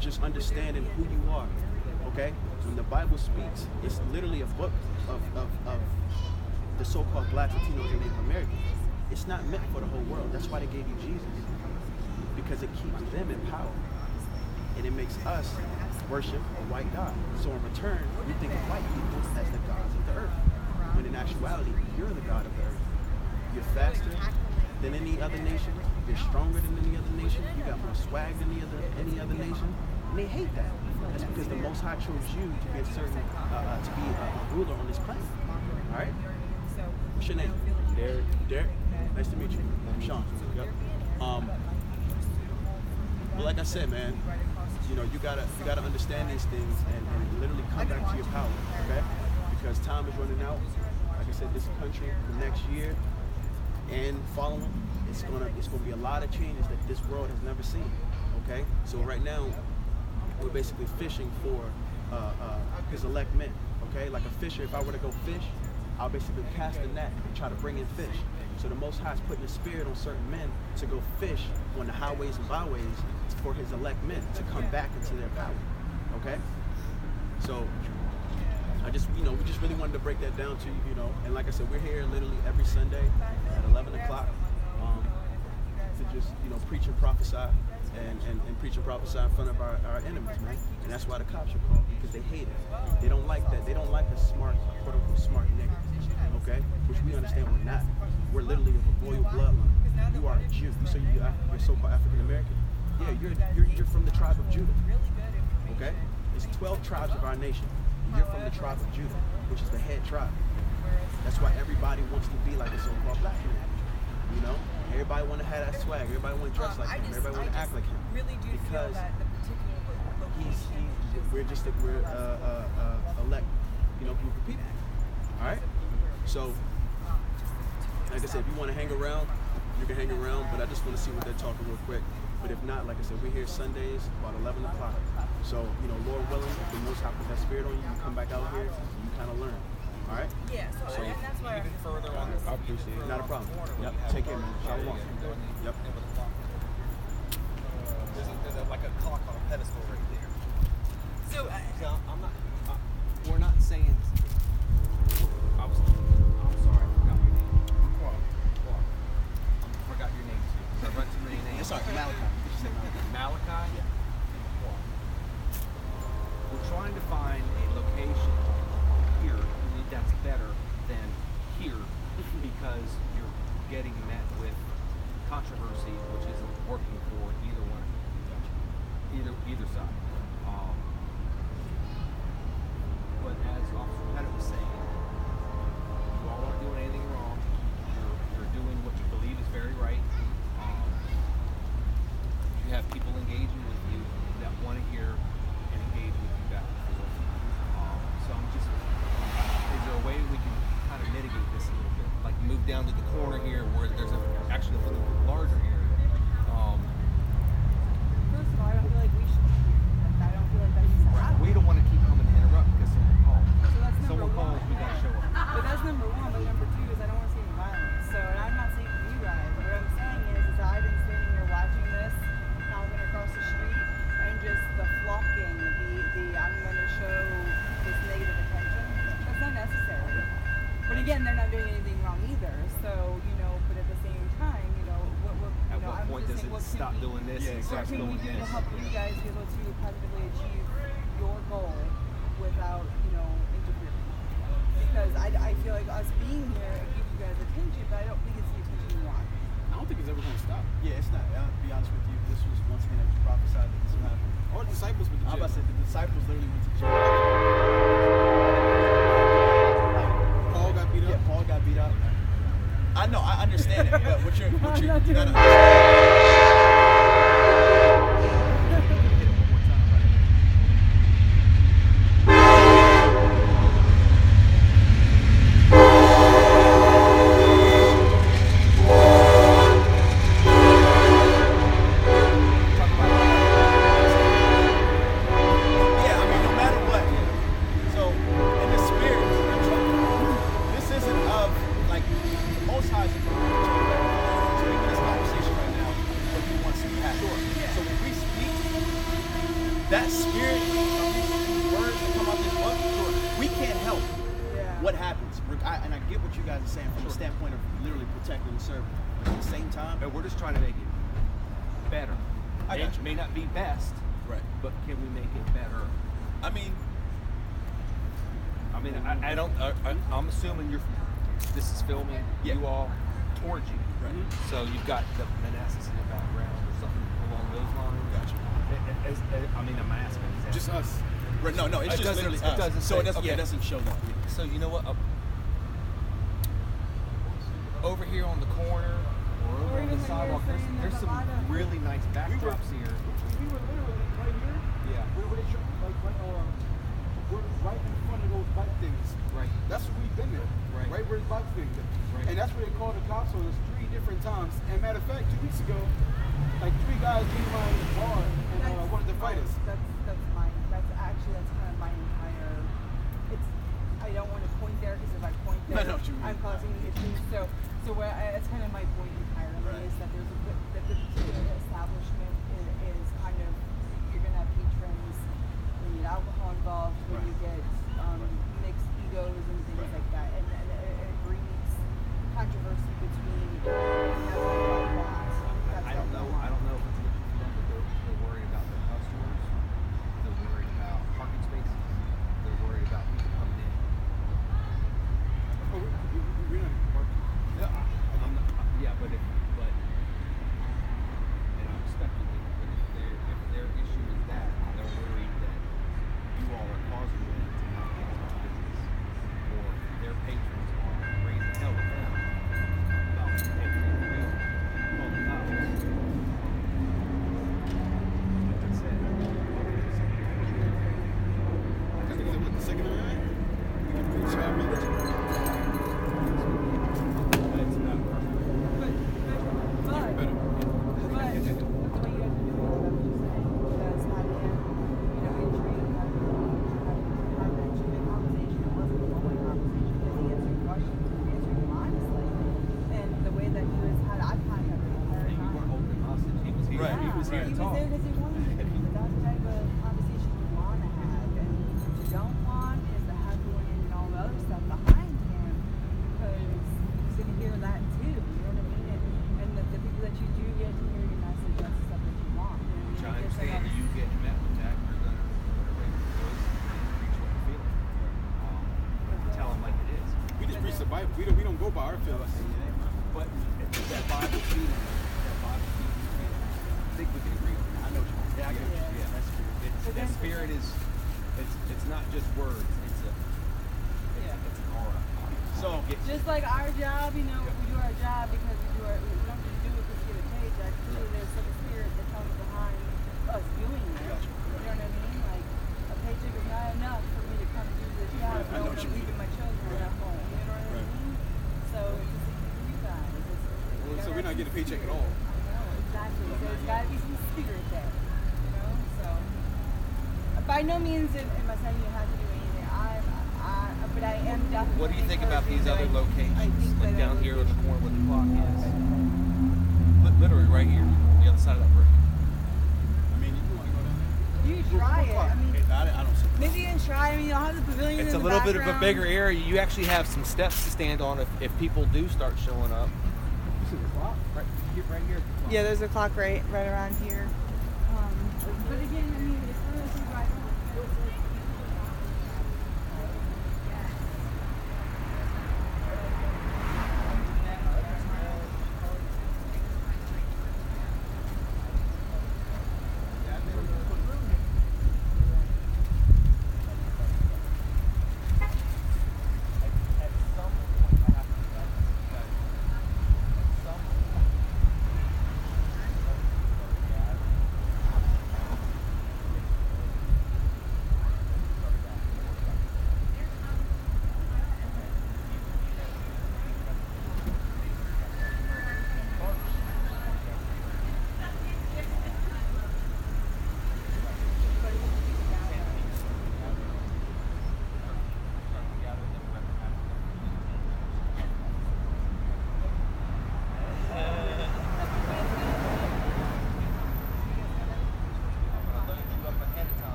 just understanding who you are. Okay? When the Bible speaks, it's literally a book of the so-called blacks, Latinos, and Native Americans. It's not meant for the whole world. That's why they gave you Jesus. Because it keeps them in power. And it makes us worship a white God. So in return, we think of white people as the gods of the earth. When in actuality, you're the God of the earth. You're faster than any other nation. You're stronger than any other nation. You got more swag than any other nation. And they hate that. That's because the Most High chose you to be a ruler on this planet. All right? What's your name? Derek. Nice to meet you. I'm Sean. Yep. Well, like I said, man, you know, you gotta understand these things and literally come back to your power, okay? Because time is running out. Like I said, this country, the next year and following, it's gonna be a lot of changes that this world has never seen, okay? So right now, we're basically fishing for His elect men, okay? Like a fisher, if I were to go fish, I'll basically cast a net and try to bring in fish. So the Most High is putting a spirit on certain men to go fish on the highways and byways for His elect men to come back into their power. Okay? So I just, we just really wanted to break that down to you, and like I said, we're here literally every Sunday at 11 o'clock to just, preach and prophesy and preach and prophesy in front of our enemies, man. And that's why the cops are called, because they hate it. They don't like that. They don't like a smart, quote unquote, smart nigga, okay? Which we understand we're not. We're literally of a royal bloodline. You are a Jew. You say you're so-called African American? Yeah, you're from the tribe of Judah, okay? There's 12 tribes of our nation. You're from the tribe of Judah, which is the head tribe. That's why everybody wants to be like a so-called black man. Everybody want to have that swag. Everybody want to dress like him. Everybody want to act like him. Really do because feel that the particular location we're elect, group of people. All right. So, like I said, if you want to hang around, you can hang around. But I just want to see what they're talking real quick. But if not, like I said, we're here Sundays about 11 o'clock. So, Lord willing, if the Most High put that spirit on you, you come back out here, you kind of learn. All right? Yeah, so and that's why Even further on this, I appreciate it. Not a problem. Yep. Take care, man. Shalom. Yep. There's like a clock on a pedestal right there. so I'm not. We're not saying. I'm sorry, I forgot your name. Clark. I forgot your name too. So I run too many names. Yes, sir. Malachi. What you say, Malachi? Malachi. Yeah. We're trying to find a location here that's better than here because you're getting met with controversy, which isn't working for either side. But as Officer Pettit was saying, you all aren't doing anything wrong. You're doing what you believe is very right. You have people engaging with you that want to hear and engage with you back and forth. So I'm just, is there a way we can kind of mitigate this a little bit? Like move down to the corner here where there's actually a little larger area. first of all, I don't feel like we should be here. Like, I don't feel like that needs to happen. We don't want to keep coming to interrupt because someone calls. So that's number Someone one. calls, we gotta show up. But that's number one. But number two is I don't want to see any violence. So, and I'm not saying for you guys. What I'm saying is I've been standing here watching this, walking across the street, and just the flocking, the I'm going to show this negative attention. That's not necessary. But again, they're not doing anything wrong either. So, but at the same time, At what I'm point just does saying, it what can stop we- doing this and What starts can we doing do this? to help you guys be able to positively achieve your goal without, interfering? Because I feel like us being here, it gives you guys attention, but I don't think it's the attention you want. I don't think it's ever going to stop. Yeah, it's not. I'll be honest with you. This was once again, it was prophesied that this would happen. All the disciples went to I'm jail. about to say the disciples literally went to jail. Paul got beat up. Yeah, Paul got beat up. I know, I understand it, but what you're I'm not you doing gotta Yeah, I mean, no matter what. So, in the spirit, this isn't of, like, the Most High is making this conversation right now what he wants to have. Sure. So when we speak, that spirit, these words that come out this book, we can't help what happens. And I get what you guys are saying from the standpoint of literally protecting and serving. But at the same time, But we're just trying to make it better. I got It you. may not be best, right. but can we make it better? I mean, I don't. I'm assuming this is filming Yeah. you all towards you. Right. So you've got the Manassas in the background or something along those lines. Gotcha. I'm asking. Is that- Just us. right, no, it's It just doesn't- literally it us. doesn't So say- it doesn't, okay. it doesn't show that. So you know what? Over here on the corner or over on even the when sidewalk, you're saying there's there's a some lot of- really nice backdrops here. We were literally right here. Yeah. We're right in front of those bike things. Right. That's where we've been there. Right. Where the bike thing. Right. And that's where they called the cops on us 3 different times. And matter of fact, 2 weeks ago, like 3 guys came out in the bar and wanted to fight us. That's kind of my entire. I don't want to point there because if I point there, I know what you mean. I'm causing issues. So that's kind of my point entirely Right. is that there's that the particular establishment is kind of you're gonna have patrons when you get alcohol involved, when you get mixed egos and things like that, and it breeds controversy between boss. I don't know. I don't know if it's good for them, but they're worried about their customers. They're worried about parking spaces. They're worried about people coming in. Oh, we're not even working. Yeah, but and I'm speculating, but if their issue is that, they're worried that you all are causing them to not get as much business, or their patrons are raising hell with them about everything they're doing on the house. Like I said, I think it's what, the second line? We can preach 5 minutes. it's not perfect. But the way you guys are doing it, I'm just saying, that's not in, intrigue, have that human conversation. It wasn't a one-way conversation, because he answered questions, and he answered them honestly. And the way that he was had eye contact the entire And you weren't time. holding him hostage. He was here. Right. He was here to He was talk. there because he wanted to. But that's the type of conversation you want to have. And what you don't want is the heckling and all the other stuff behind him, because he's going to hear that too. You know what I mean? And the people that you do get to hear your message, that's the stuff that you want. You know what I mean? Which I Just like understand you getting met with that, you're gonna raise your voice and preach what you're feeling. Tell them like it is. We just preach the Bible. We don't go by our feelings. But that Bible feeding, I think we can agree on that. I know what you mean. Yeah, I get what you mean. Yeah, that's spirit. That spirit is, it's not just words. It's an aura. So, just like our job, we do our job because we don't just do it because we get a paycheck. Truly, there's some spirit that comes behind us doing it. Gotcha. You know what I mean? Like, a paycheck is not enough for me to come do this job I know knowing what I'm you mean. leaving my children at home. You know what I mean? So, it's the same for you guys. So we're not getting a paycheck at all. I know, exactly. So there's got to be some spirit there. So by no means am I saying you have to do anything. But I am definitely. What do you think about these other I locations, think like that down I here would in the be- corner where the clock is? Literally right here, the other side of that brick. I mean, you want to go down there? You try it. I mean, I don't see. maybe you can try. I mean, you'll have the pavilion. It's in a the little bit of a background. bigger area. You actually have some steps to stand on if people do start showing up. Right here. Yeah, there's a clock right around here. But again, I mean, it's one of those things where I don't feel like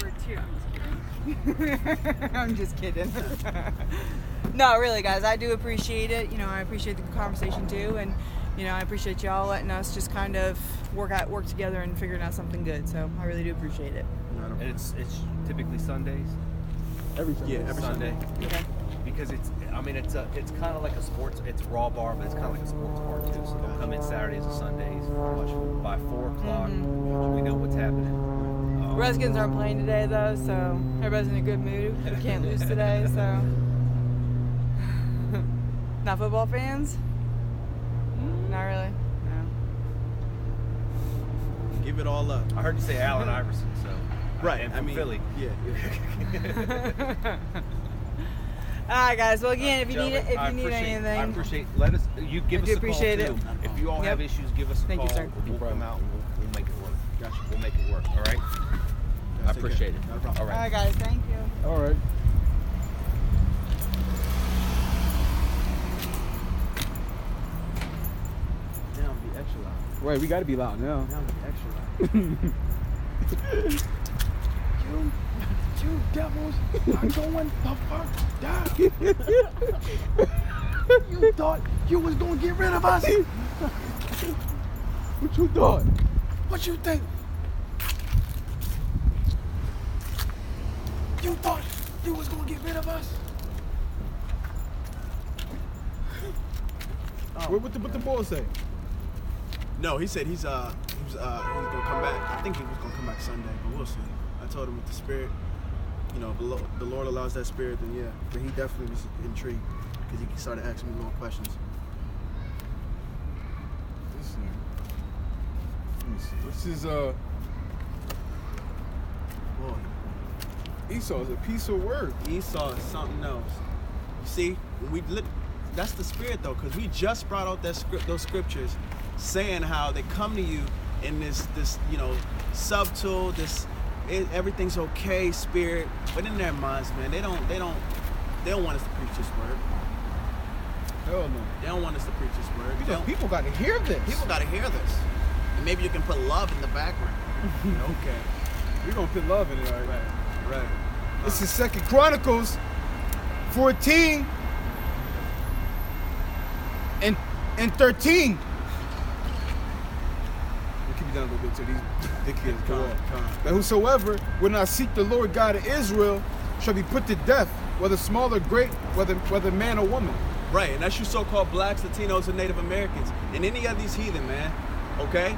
word too. I'm just kidding. No, really, guys, I do appreciate it. You know, I appreciate the conversation too, and you know, I appreciate y'all letting us just kind of work together and figuring out something good. So I really do appreciate it. And it's typically Sundays. Every Sunday. Yeah, every Sunday. Okay. Because it's kind of like a sports. It's raw bar, but it's kind of like a sports bar too. So they'll come in Saturdays and Sundays. By 4 o'clock, we know what's happening. Redskins aren't playing today though, so everybody's in a good mood. We can't lose today, so. Not football fans? Not really. No. Give it all up. I heard you say Allen Iverson, so Right. and I from mean, Philly. Yeah. All right, guys. Well, again, if you need anything, I appreciate. Let us. You give I us do a call appreciate too. it. If you all have Yep. issues, give us a Thank you, call. sir. We'll come out and we'll make it work. Gotcha. We'll make it work. All right. I Take appreciate care. it. Not a problem. All all right. right, guys. Thank you. All right. Now be extra loud. Right, we got to be loud now. Now be extra loud. You devils are going the fuck down. You thought you was gonna get rid of us? What you thought? What you think? You thought you was gonna get rid of us? What the boy say? No, he said he's gonna come back. I think he was gonna come back Sunday, but we'll see. I told him with the spirit, you know, the Lord allows that spirit, then yeah. But he definitely was intrigued because he started asking me more questions. This is Boy, Esau is a piece of work. Esau is something else. You see, when we look, that's the spirit though, because we just brought out those scriptures saying how they come to you in this you know, subtle, everything's okay spirit, but in their minds, man, they don't want us to preach this word. Hell no. They don't want us to preach this word. They don't- People got to hear this. People got to hear this. And maybe you can put love in the background. Okay. We're gonna put love in it, all right? Right. This is 2 Chronicles 14 and 13. We'll keep it down a little bit till these dickheads go up. That whosoever will not seek the Lord God of Israel shall be put to death, whether small or great, whether man or woman. Right, and that's you so-called blacks, Latinos, and Native Americans, and any of these heathen, man, okay?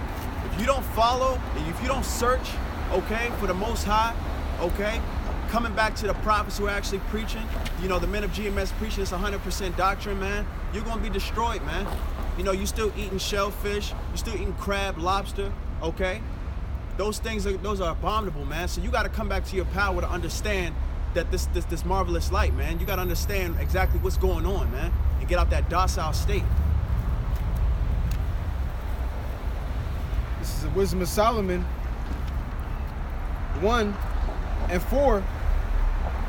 If you don't follow, and if you don't search, okay, for the Most High, okay, coming back to the prophets who are actually preaching, you know, the men of GMS preaching this 100% doctrine, man, you're going to be destroyed, man. You know, you still eating shellfish, you still eating crab, lobster, okay? Those are abominable, man. So you got to come back to your power to understand that this marvelous light, man. You got to understand exactly what's going on, man, and get out that docile state. This is the Wisdom of Solomon 1 and 4.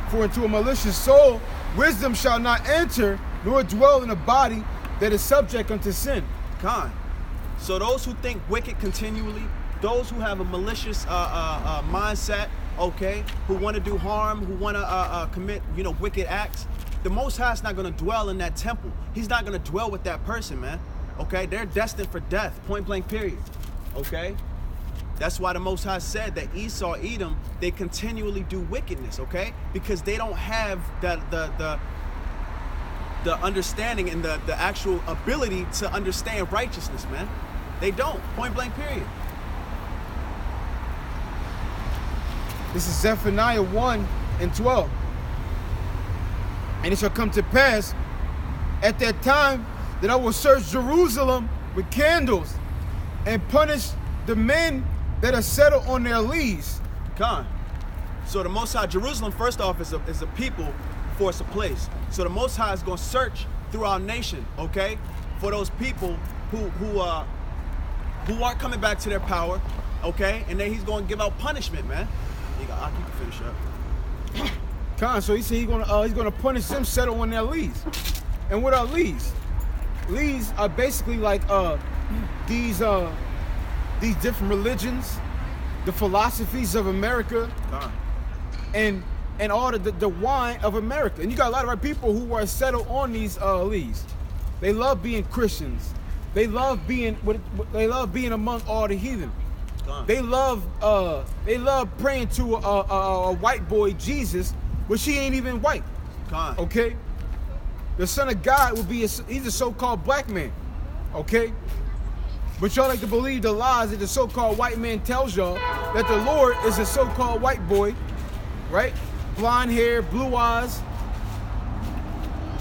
For into a malicious soul wisdom shall not enter, nor dwell in a body that is subject unto sin. Con. So those who think wicked continually, those who have a malicious mindset, okay, who want to do harm, who want to commit, you know, wicked acts, the Most High is not going to dwell in that temple. He's not going to dwell with that person, man. Okay, they're destined for death, point blank, period. Okay, that's why the Most High said that Esau, Edom, they continually do wickedness. Okay, because they don't have the understanding and the actual ability to understand righteousness, man. They don't, point blank, period. This is Zephaniah 1 and 12. And it shall come to pass at that time that I will search Jerusalem with candles and punish the men that are settled on their lees. Con. So the Most High, Jerusalem, first off, is a people before it's a place. So the Most High is going to search through our nation, okay, for those people who aren't coming back to their power, okay, and then he's going to give out punishment, man. You can finish up. Con, so he said he's gonna punish them settled on their lees. And what are lees? Lees are basically like these different religions, the philosophies of America, Con. and all the wine of America. And you got a lot of our people who are settled on these leagues. They love being Christians. They love being among all the heathen. They love praying to a white boy Jesus, but she ain't even white. Okay, the Son of God will be he's a so-called black man. Okay, but y'all like to believe the lies that the so-called white man tells y'all that the Lord is a so-called white boy, right? Blonde hair, blue eyes.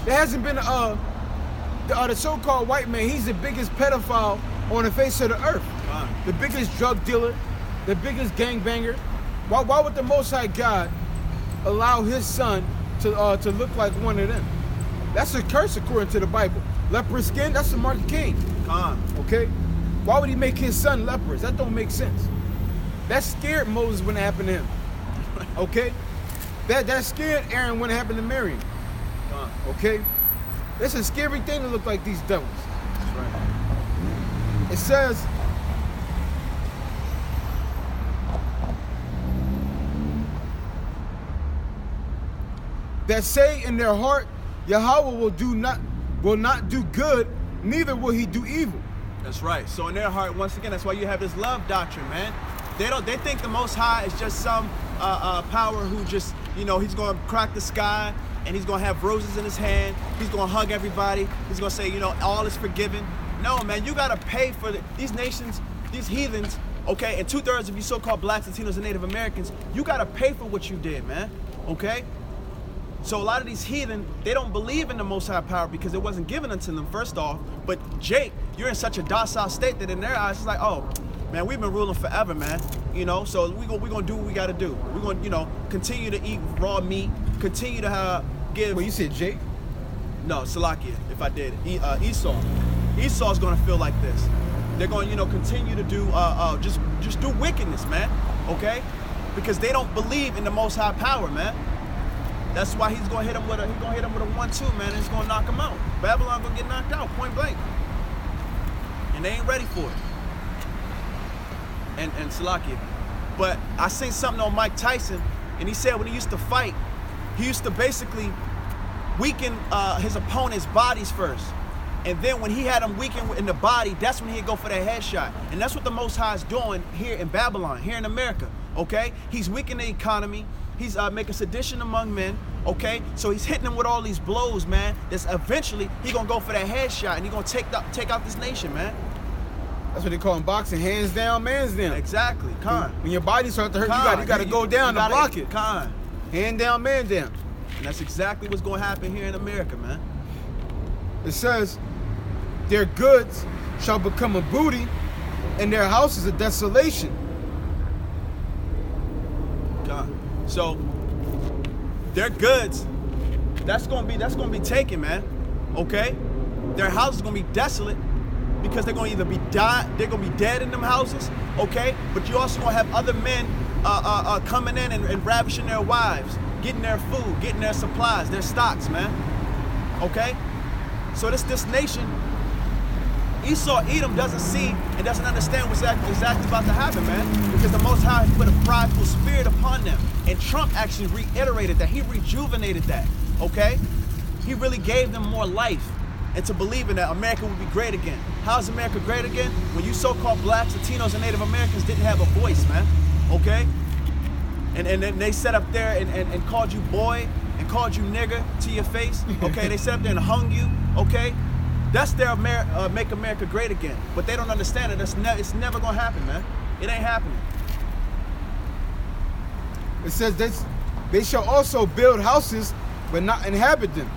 There hasn't been the so-called white man. He's the biggest pedophile on the face of the earth, the biggest drug dealer, the biggest gangbanger. Why would the Most High God allow His son to look like one of them? That's a curse according to the Bible. Leprous skin, that's the mark of Cain. Okay? Why would He make His son leprous? That don't make sense. That scared Moses when it happened to him. Okay? That scared Aaron when it happened to Miriam. Okay? It's a scary thing to look like these devils. That's right. It says, that say in their heart, Yahweh will not do good, neither will He do evil. That's right. So in their heart, once again, that's why you have this love doctrine, man. They think the Most High is just some power who just, He's going to crack the sky and He's going to have roses in His hand. He's going to hug everybody. He's going to say, all is forgiven. No, man, you got to pay for these nations, these heathens, okay? And 2/3 of you so-called blacks, Latinos, and Native Americans, you got to pay for what you did, man, okay? So a lot of these heathen, they don't believe in the Most High power because it wasn't given unto them, first off. But Jake, you're in such a docile state that in their eyes, it's like, oh, man, we've been ruling forever, man. So we're going to do what we got to do. We're going to, continue to eat raw meat, continue to give... Well, you said Jake? No, Salakia, if I did. Esau. Esau's going to feel like this. They're going to, continue to do, just do wickedness, man, okay? Because they don't believe in the Most High power, man. That's why he's gonna hit him with a 1-2, man, and it's gonna knock him out. Babylon gonna get knocked out, point blank. And they ain't ready for it. And Salakia. But I seen something on Mike Tyson, and he said when he used to fight, he used to basically weaken his opponent's bodies first. And then when he had him weakened in the body, that's when he'd go for that headshot. And that's what the Most High is doing here in Babylon, here in America, okay? He's weakening the economy. He's making sedition among men, okay? So he's hitting them with all these blows, man. That's eventually he gonna go for that headshot and he gonna take out this nation, man. That's what they call in boxing, hands down, man's down. Exactly, When your body starts to hurt, you gotta go down to block it. Hand down, man down. And that's exactly what's gonna happen here in America, man. It says, their goods shall become a booty, and their houses a desolation. So their goods, that's gonna be taken, man. Okay? Their house is gonna be desolate because they're gonna either be they're gonna be dead in them houses, okay? But you also gonna have other men coming in and ravishing their wives, getting their food, getting their supplies, their stocks, man. Okay? So this nation, Esau Edom doesn't see and doesn't understand what's exactly about to happen, man. Because the Most High put a prideful spirit upon them. And Trump actually reiterated that. He rejuvenated that, okay? He really gave them more life and to believe in that America would be great again. How is America great again? When you so-called blacks, Latinos, and Native Americans didn't have a voice, man, okay? And then they sat up there and called you boy and called you nigger to your face, okay? They sat up there and hung you, okay? That's their make America great again. But they don't understand it. It's never gonna happen, man. It ain't happening. It says they shall also build houses, but not inhabit them.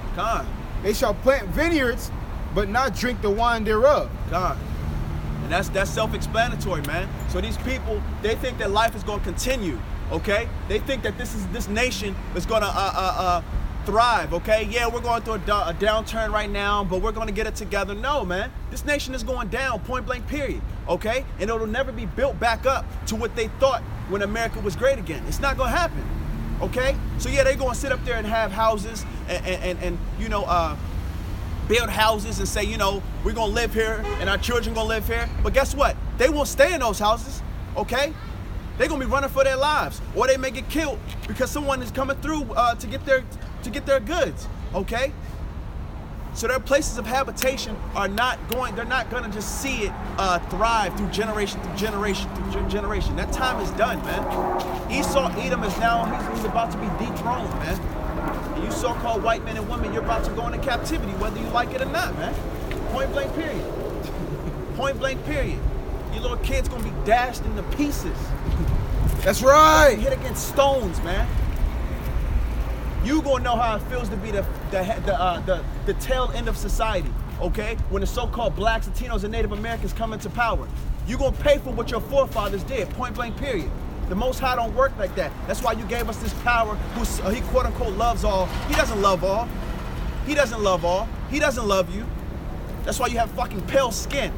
They shall plant vineyards, but not drink the wine thereof. And that's self-explanatory, man. So these people, they think that life is gonna continue, okay? They think that this nation is gonna thrive, okay? Yeah, we're going through a downturn right now, but we're going to get it together. No, man. This nation is going down, point blank, period, okay? And it'll never be built back up to what they thought when America was great again. It's not going to happen, okay? So, yeah, they're going to sit up there and have houses and build houses and say, we're going to live here and our children going to live here. But guess what? They won't stay in those houses, okay? They're gonna be running for their lives, or they may get killed because someone is coming through to get their goods. Okay. So their places of habitation are not going. They're not gonna just see it thrive through generation through generation through generation. That time is done, man. Esau, Edom is now he's about to be dethroned, man. And you so-called white men and women, you're about to go into captivity, whether you like it or not, man. Point blank, period. Point blank, period. Your little kid's gonna be dashed into pieces. That's right. Hit against stones, man. You gonna know how it feels to be the tail end of society, okay? When the so-called blacks, Latinos, and Native Americans come into power. You gonna pay for what your forefathers did, point blank, period. The Most High don't work like that. That's why you gave us this power, he quote unquote loves all. He doesn't love all. He doesn't love all. He doesn't love you. That's why you have fucking pale skin.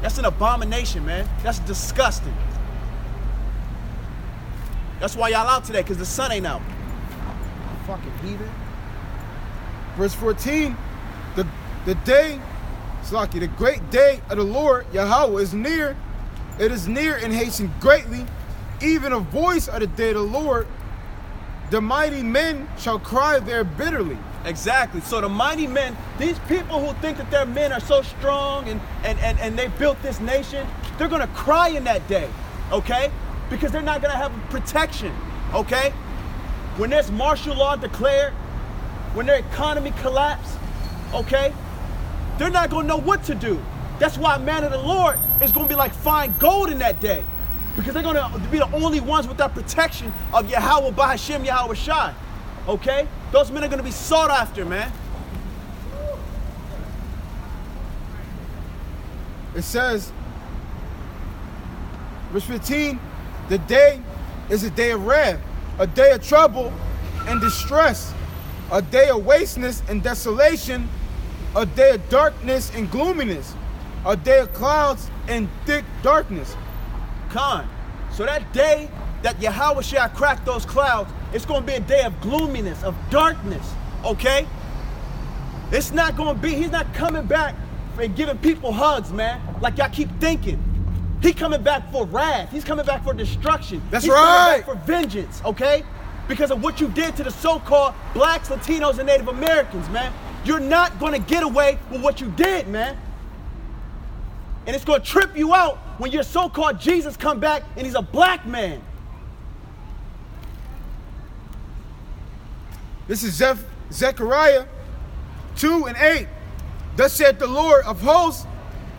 That's an abomination, man. That's disgusting. That's why y'all out today, because the sun ain't out. Fucking heathen. Verse 14, the day, Slaki, the great day of the Lord, Yahweh, is near. It is near and hasten greatly. Even a voice of the day of the Lord, the mighty men shall cry there bitterly. Exactly. So the mighty men, these people who think that their men are so strong and they built this nation, they're gonna cry in that day, okay? Because they're not gonna have protection, okay? When there's martial law declared, when their economy collapse, okay? They're not gonna know what to do. That's why man of the Lord is gonna be like fine gold in that day. Because they're gonna be the only ones with that protection of Yahweh Bahashim Yahweh Shai. Okay? Those men are gonna be sought after, man. It says, verse 15, the day is a day of wrath, a day of trouble and distress, a day of wasteness and desolation, a day of darkness and gloominess, a day of clouds and thick darkness. Khan. So that day that Yahweh shall crack those clouds, it's going to be a day of gloominess, of darkness, okay? It's not going to be, he's not coming back and giving people hugs, man, like y'all keep thinking. He's coming back for wrath. He's coming back for destruction. That's he's right. Coming back for vengeance, okay? Because of what you did to the so-called blacks, Latinos, and Native Americans, man. You're not going to get away with what you did, man. And it's going to trip you out when your so-called Jesus come back and he's a black man. This is Zechariah 2:8. Thus saith the Lord of hosts,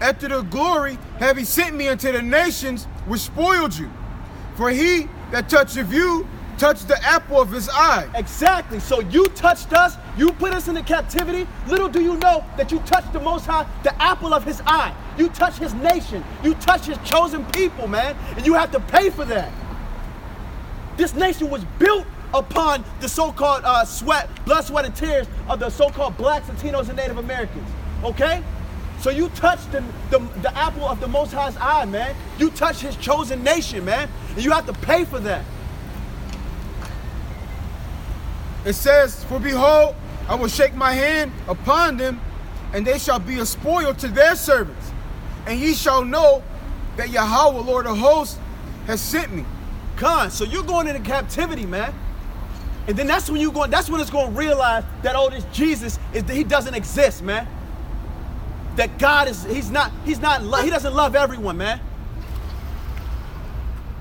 after the glory have he sent me unto the nations which spoiled you. For he that toucheth you touched the apple of his eye. Exactly. So you touched us, you put us into captivity. Little do you know that you touched the Most High, the apple of his eye. You touched his nation. You touched his chosen people, man. And you have to pay for that. This nation was built upon the so-called blood, sweat, and tears of the so-called blacks, Latinos, and Native Americans. Okay? So you touched the apple of the Most High's eye, man. You touched his chosen nation, man. And you have to pay for that. It says, for behold, I will shake my hand upon them, and they shall be a spoil to their servants. And ye shall know that Yahweh, Lord of hosts, has sent me. Khan, so you're going into captivity, man. And then that's when it's going to realize that, oh, this Jesus, he doesn't exist, man. That God he doesn't love everyone, man.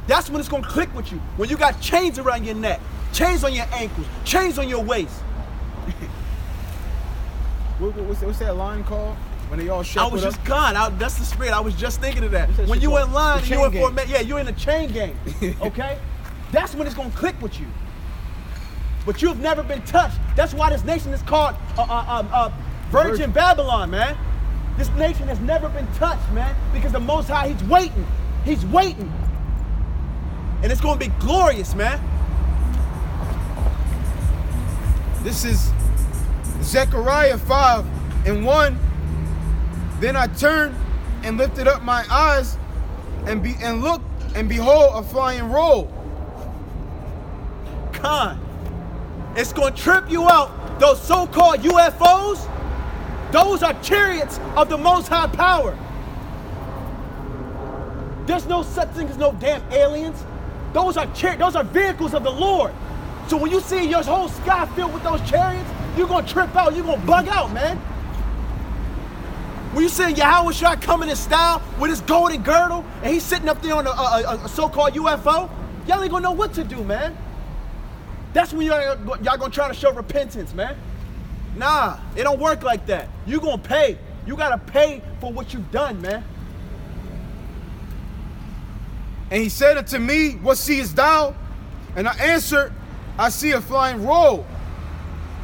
That's when it's going to click with you. When you got chains around your neck, chains on your ankles, chains on your waist. What's that line called? When they all I shuffled was up? just gone. That's the spirit. I was just thinking of that. What's that When shit you called? in line, The you in chain for gang. yeah, you're in the chain gang. Okay? That's when it's going to click with you. But you've never been touched. That's why this nation is called Virgin Babylon, man. This nation has never been touched, man, because the Most High, he's waiting. He's waiting. And it's going to be glorious, man. This is Zechariah 5:1. Then I turned and lifted up my eyes and looked, and behold, a flying roll. Khan, it's going to trip you out. Those so-called UFOs, those are chariots of the Most High power. There's no such thing as no damn aliens. Those are vehicles of the Lord. So when you see your whole sky filled with those chariots, you're gonna trip out, you're gonna bug out, man. When you see Yahweh Shai coming in style with his golden girdle and he's sitting up there on a so-called UFO, y'all ain't gonna know what to do, man. That's when y'all gonna try to show repentance, man. Nah, it don't work like that. You gonna pay. You gotta pay for what you've done, man. And he said unto me, what seest thou? And I answered, I see a flying roll,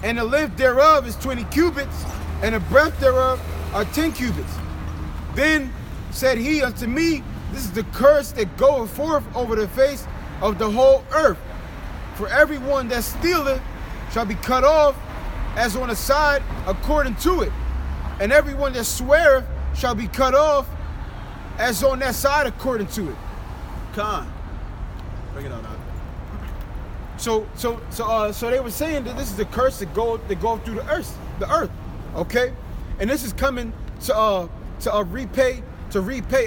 and the length thereof is 20 cubits, and the breadth thereof are 10 cubits. Then said he unto me, this is the curse that goeth forth over the face of the whole earth. For everyone that stealeth shall be cut off as on a side according to it, and everyone that sweareth shall be cut off as on that side according to it. Khan, bring it on out. So they were saying that this is the curse that go through the earth, okay, and this is coming to repay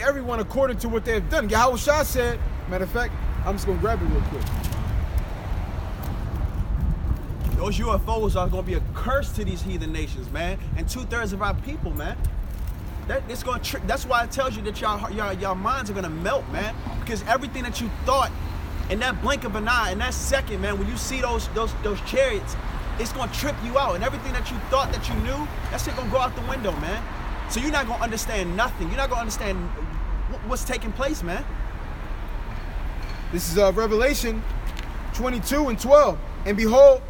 everyone according to what they have done. Yahweh Shai said, matter of fact, I'm just gonna grab it real quick. Those UFOs are gonna be a curse to these heathen nations, man, and 2/3 of our people, man. It's gonna that's why it tells you that y'all minds are gonna melt, man, because everything that you thought in that blink of an eye, in that second, man, when you see those chariots, it's gonna trip you out, and everything that you thought that you knew, that shit gonna go out the window, man. So you're not gonna understand nothing. You're not gonna understand what's taking place, man. This is Revelation 22:12. And behold,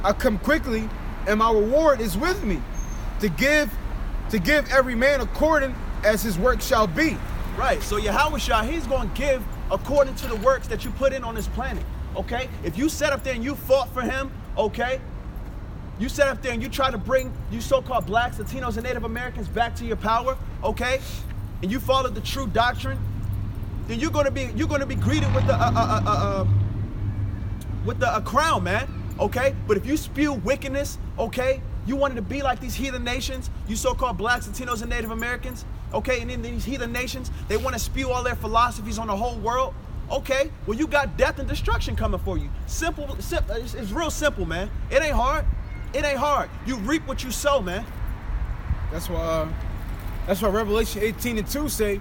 I come quickly, and my reward is with me, to give every man according as his work shall be. Right. So Yahweh Shai, he's gonna give according to the works that you put in on this planet. Okay? If you sat up there and you fought for him, okay? You sat up there and you try to bring you so-called blacks, Latinos, and Native Americans back to your power, okay? And you followed the true doctrine, then you're gonna be greeted with a crown, man. Okay? But if you spew wickedness, okay? You wanted to be like these heathen nations, you so-called blacks, Latinos, and Native Americans, okay? And in these heathen nations, they want to spew all their philosophies on the whole world. Okay, well, you got death and destruction coming for you. Simple, it's real simple, man. It ain't hard. It ain't hard. You reap what you sow, man. That's why Revelation 18:2 say,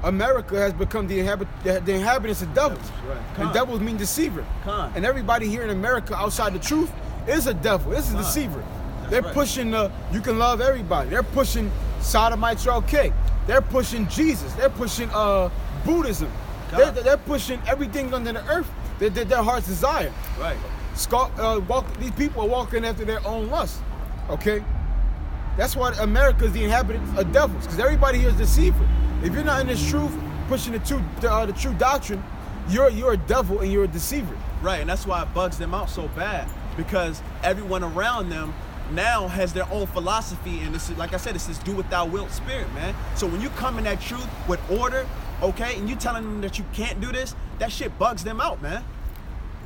America has become the inhabitants of devils. Right. And devils mean deceiver. Con. And everybody here in America outside the truth is a devil. It's a deceiver. They're right. pushing you can love everybody. They're pushing sodomites are okay. They're pushing Jesus. They're pushing Buddhism. They're pushing everything under the earth that their heart's desire. Right. These people are walking after their own lust. Okay? That's why America is the inhabitants of devils, because everybody here is deceiver. If you're not in this truth, pushing the true doctrine, you're a devil and you're a deceiver. Right, and that's why it bugs them out so bad, because everyone around them now has their own philosophy, and this is, like I said, it's this do what thou wilt spirit, man. So when you come in that truth with order, okay, and you telling them that you can't do this, that shit bugs them out, man.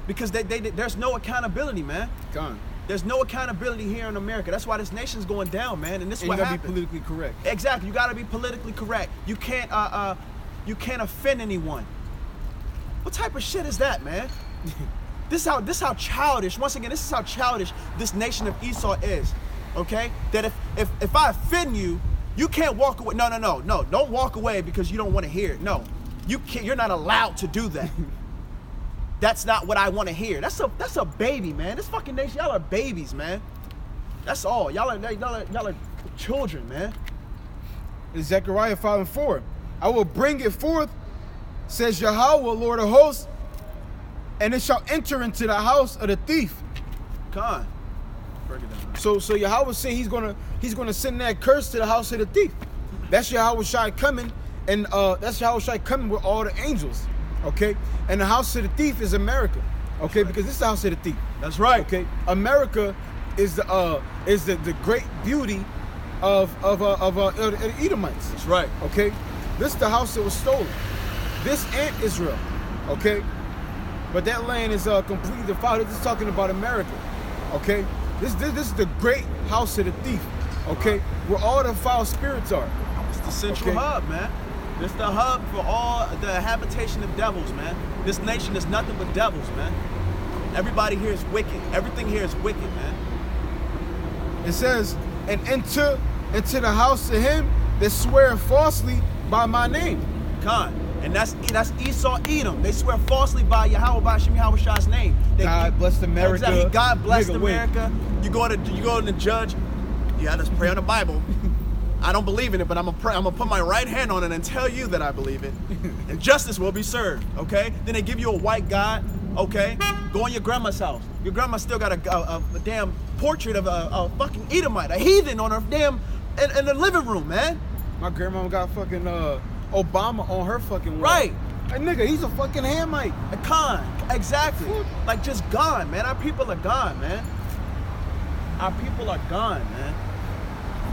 Because there's no accountability, man. Gone. There's no accountability here in America. That's why this nation's going down, man. And this is what happens. You gotta be politically correct. Exactly. You gotta be politically correct. You can't offend anyone. What type of shit is that, man? This is how childish. Once again, this is how childish this nation of Esau is. Okay? That if I offend you, you can't walk away. No. Don't walk away because you don't want to hear it. No, you can't. You're not allowed to do that. That's not what I want to hear. That's a baby, man. This fucking nation, y'all are babies, man. That's all. Y'all are children, man. In Zechariah 5:4, I will bring it forth, says Yahweh, Lord of hosts, and it shall enter into the house of the thief. Come on. Break it down. So Yahweh said he's gonna send that curse to the house of the thief. That's Yahweh Shai coming, and that's Yahweh Shai coming with all the angels. Okay, and the house of the thief is America. Okay, right. Because this is the house of the thief. That's right. Okay, America is the great beauty of the Edomites. That's right. Okay, this is the house that was stolen. This and Israel. Okay, but that land is completely defiled. This is talking about America. Okay, this is the great house of the thief. Okay, where all the foul spirits are. It's the central hub, man. This the hub for all the habitation of devils, man. This nation is nothing but devils, man. Everybody here is wicked. Everything here is wicked, man. It says, and enter into the house of him that swear falsely by my name. Khan. And that's Esau, Edom. They swear falsely by Yahweh, by Hashem Yahweh Shah's name. God bless America. Exactly. God bless Nigga, wait. America. You go to the judge. You gotta pray on the Bible. I don't believe in it, but I'm gonna put my right hand on it and tell you that I believe it. And justice will be served, okay? Then they give you a white God, okay? Go in your grandma's house. Your grandma still got a damn portrait of a fucking Edomite, a heathen on her damn, in the living room, man. My grandma got fucking Obama on her fucking wall. Right. Hey, nigga, he's a fucking Hamite. A con, exactly. Like, just gone, man. Our people are gone, man. Our people are gone, man.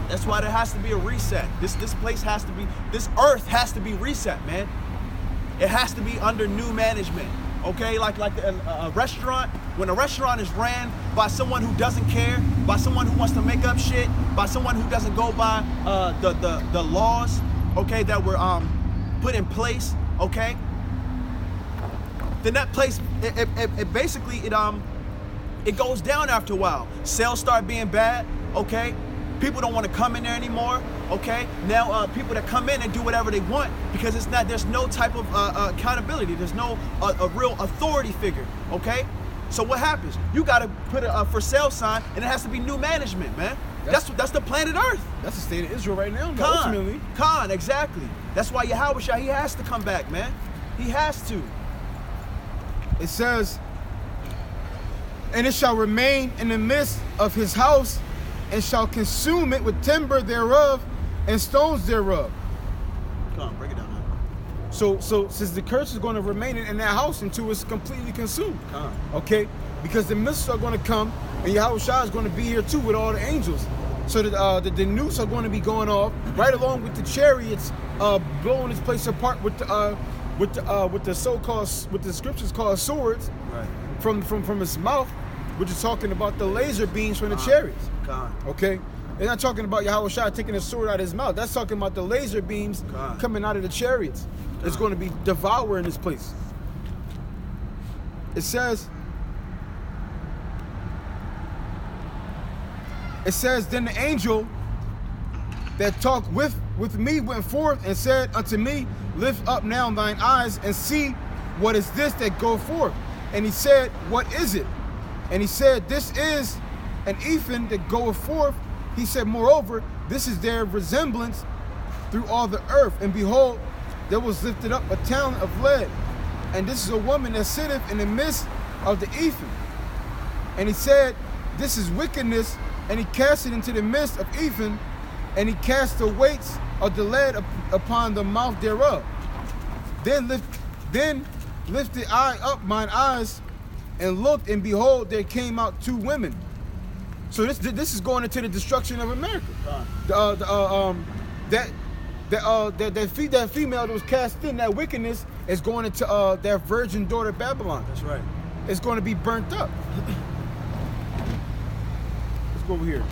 That's why there has to be a reset. This place has to be, this earth has to be reset, man. It has to be under new management, okay? Like a restaurant, when a restaurant is ran by someone who doesn't care, by someone who wants to make up shit, by someone who doesn't go by the laws, okay, that were put in place, okay? Then that place, it basically, it goes down after a while. Sales start being bad, okay? People don't want to come in there anymore, okay? Now people that come in and do whatever they want because there's no type of accountability. There's no a real authority figure, okay? So what happens? You got to put a for sale sign and it has to be new management, man. That's the planet Earth. That's the state of Israel right now, ultimately. Khan, exactly. That's why Yahweh Shah, he has to come back, man. He has to. It says, and it shall remain in the midst of his house, and shall consume it with timber thereof and stones thereof. Come on, break it down now. So since the curse is going to remain in that house until it's completely consumed. Okay? Because the missiles are going to come, and Yahweh Shah is going to be here too with all the angels. So that the nukes are going to be going off right along with the chariots blowing this place apart with the so-called, what the scriptures call swords, right, from his mouth, which is talking about the laser beams from the chariots. Okay? They're not talking about Yahweh Shah taking a sword out of his mouth. That's talking about the laser beams coming out of the chariots. It's going to be devouring this place. It says, then the angel that talked with me went forth and said unto me, lift up now thine eyes and see what is this that go forth. And he said, what is it? And he said, this is an ephah that goeth forth. He said, moreover, this is their resemblance through all the earth. And behold, there was lifted up a town of lead. And this is a woman that sitteth in the midst of the ephah. And he said, this is wickedness. And he cast it into the midst of ephah. And he cast the weights of the lead upon the mouth thereof. Then lifted I up mine eyes and looked, and behold, there came out two women. So this is going into the destruction of America. That female that was cast in, that wickedness is going into that virgin daughter Babylon. That's right. It's going to be burnt up. Let's go over here.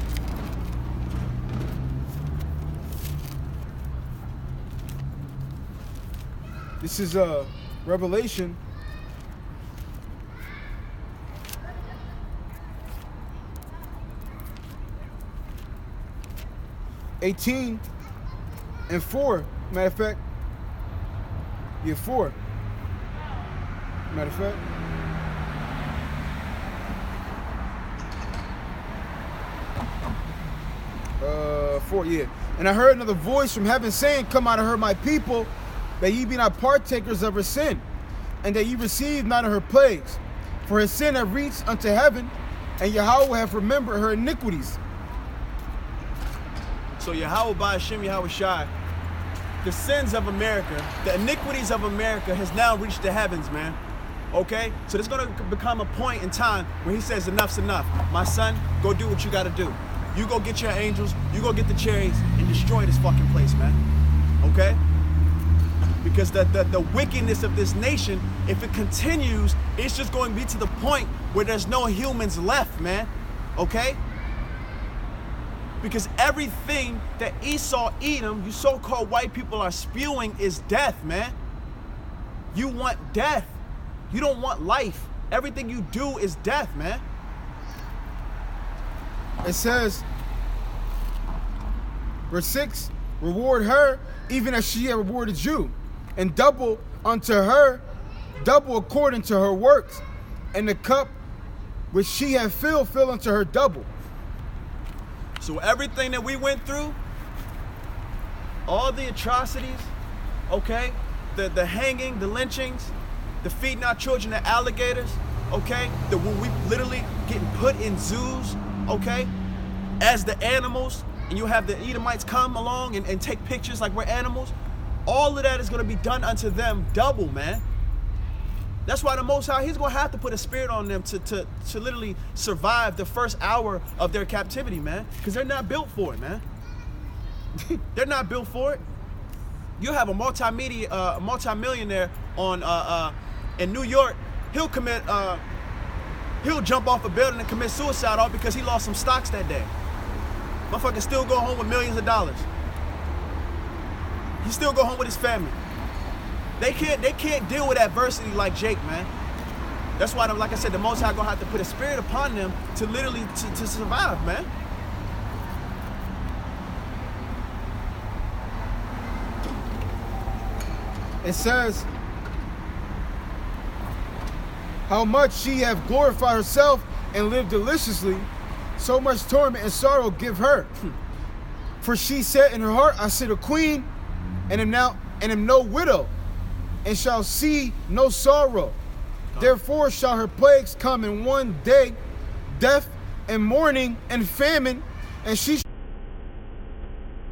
This is Revelation. (18 and 4). Matter of fact, yeah, 4. Matter of fact. (4), yeah. And I heard another voice from heaven saying, come out of her, my people, that ye be not partakers of her sin, and that ye receive not of her plagues. For her sin hath reached unto heaven, and Yahweh hath remembered her iniquities. So Yahweh by Hashem Yahweh Shai, the sins of America, the iniquities of America has now reached the heavens, man. Okay? So there's gonna become a point in time where he says enough's enough. My son, go do what you gotta do. You go get your angels, you go get the chariots and destroy this fucking place, man. Okay? Because the wickedness of this nation, if it continues, it's just going to be to the point where there's no humans left, man. Okay? Because everything that Esau, Edom, you so-called white people are spewing is death, man. You want death. You don't want life. Everything you do is death, man. It says, verse 6, reward her even as she had rewarded you, and double unto her, double according to her works, and the cup which she had filled, fill unto her double. So everything that we went through, all the atrocities, okay, the hanging, the lynchings, the feeding our children to alligators, okay, when we literally getting put in zoos, okay, as the animals, and you have the Edomites come along and take pictures like we're animals, all of that is going to be done unto them double, man. That's why the Most High, he's going to have to put a spirit on them to literally survive the first hour of their captivity, man, because they're not built for it, man. They're not built for it. You have a multi-millionaire on in New York, he'll jump off a building and commit suicide all because he lost some stocks that day. Motherfucker still go home with millions of dollars. He still go home with his family. They can't deal with adversity like Jake, man. That's why, like I said, the Most High gonna have to put a spirit upon them to literally to survive, man. It says, how much she hath glorified herself and lived deliciously, so much torment and sorrow give her. For she said in her heart, I sit a queen, and am no widow, and shall see no sorrow. Therefore shall her plagues come in one day, death and mourning and famine, and she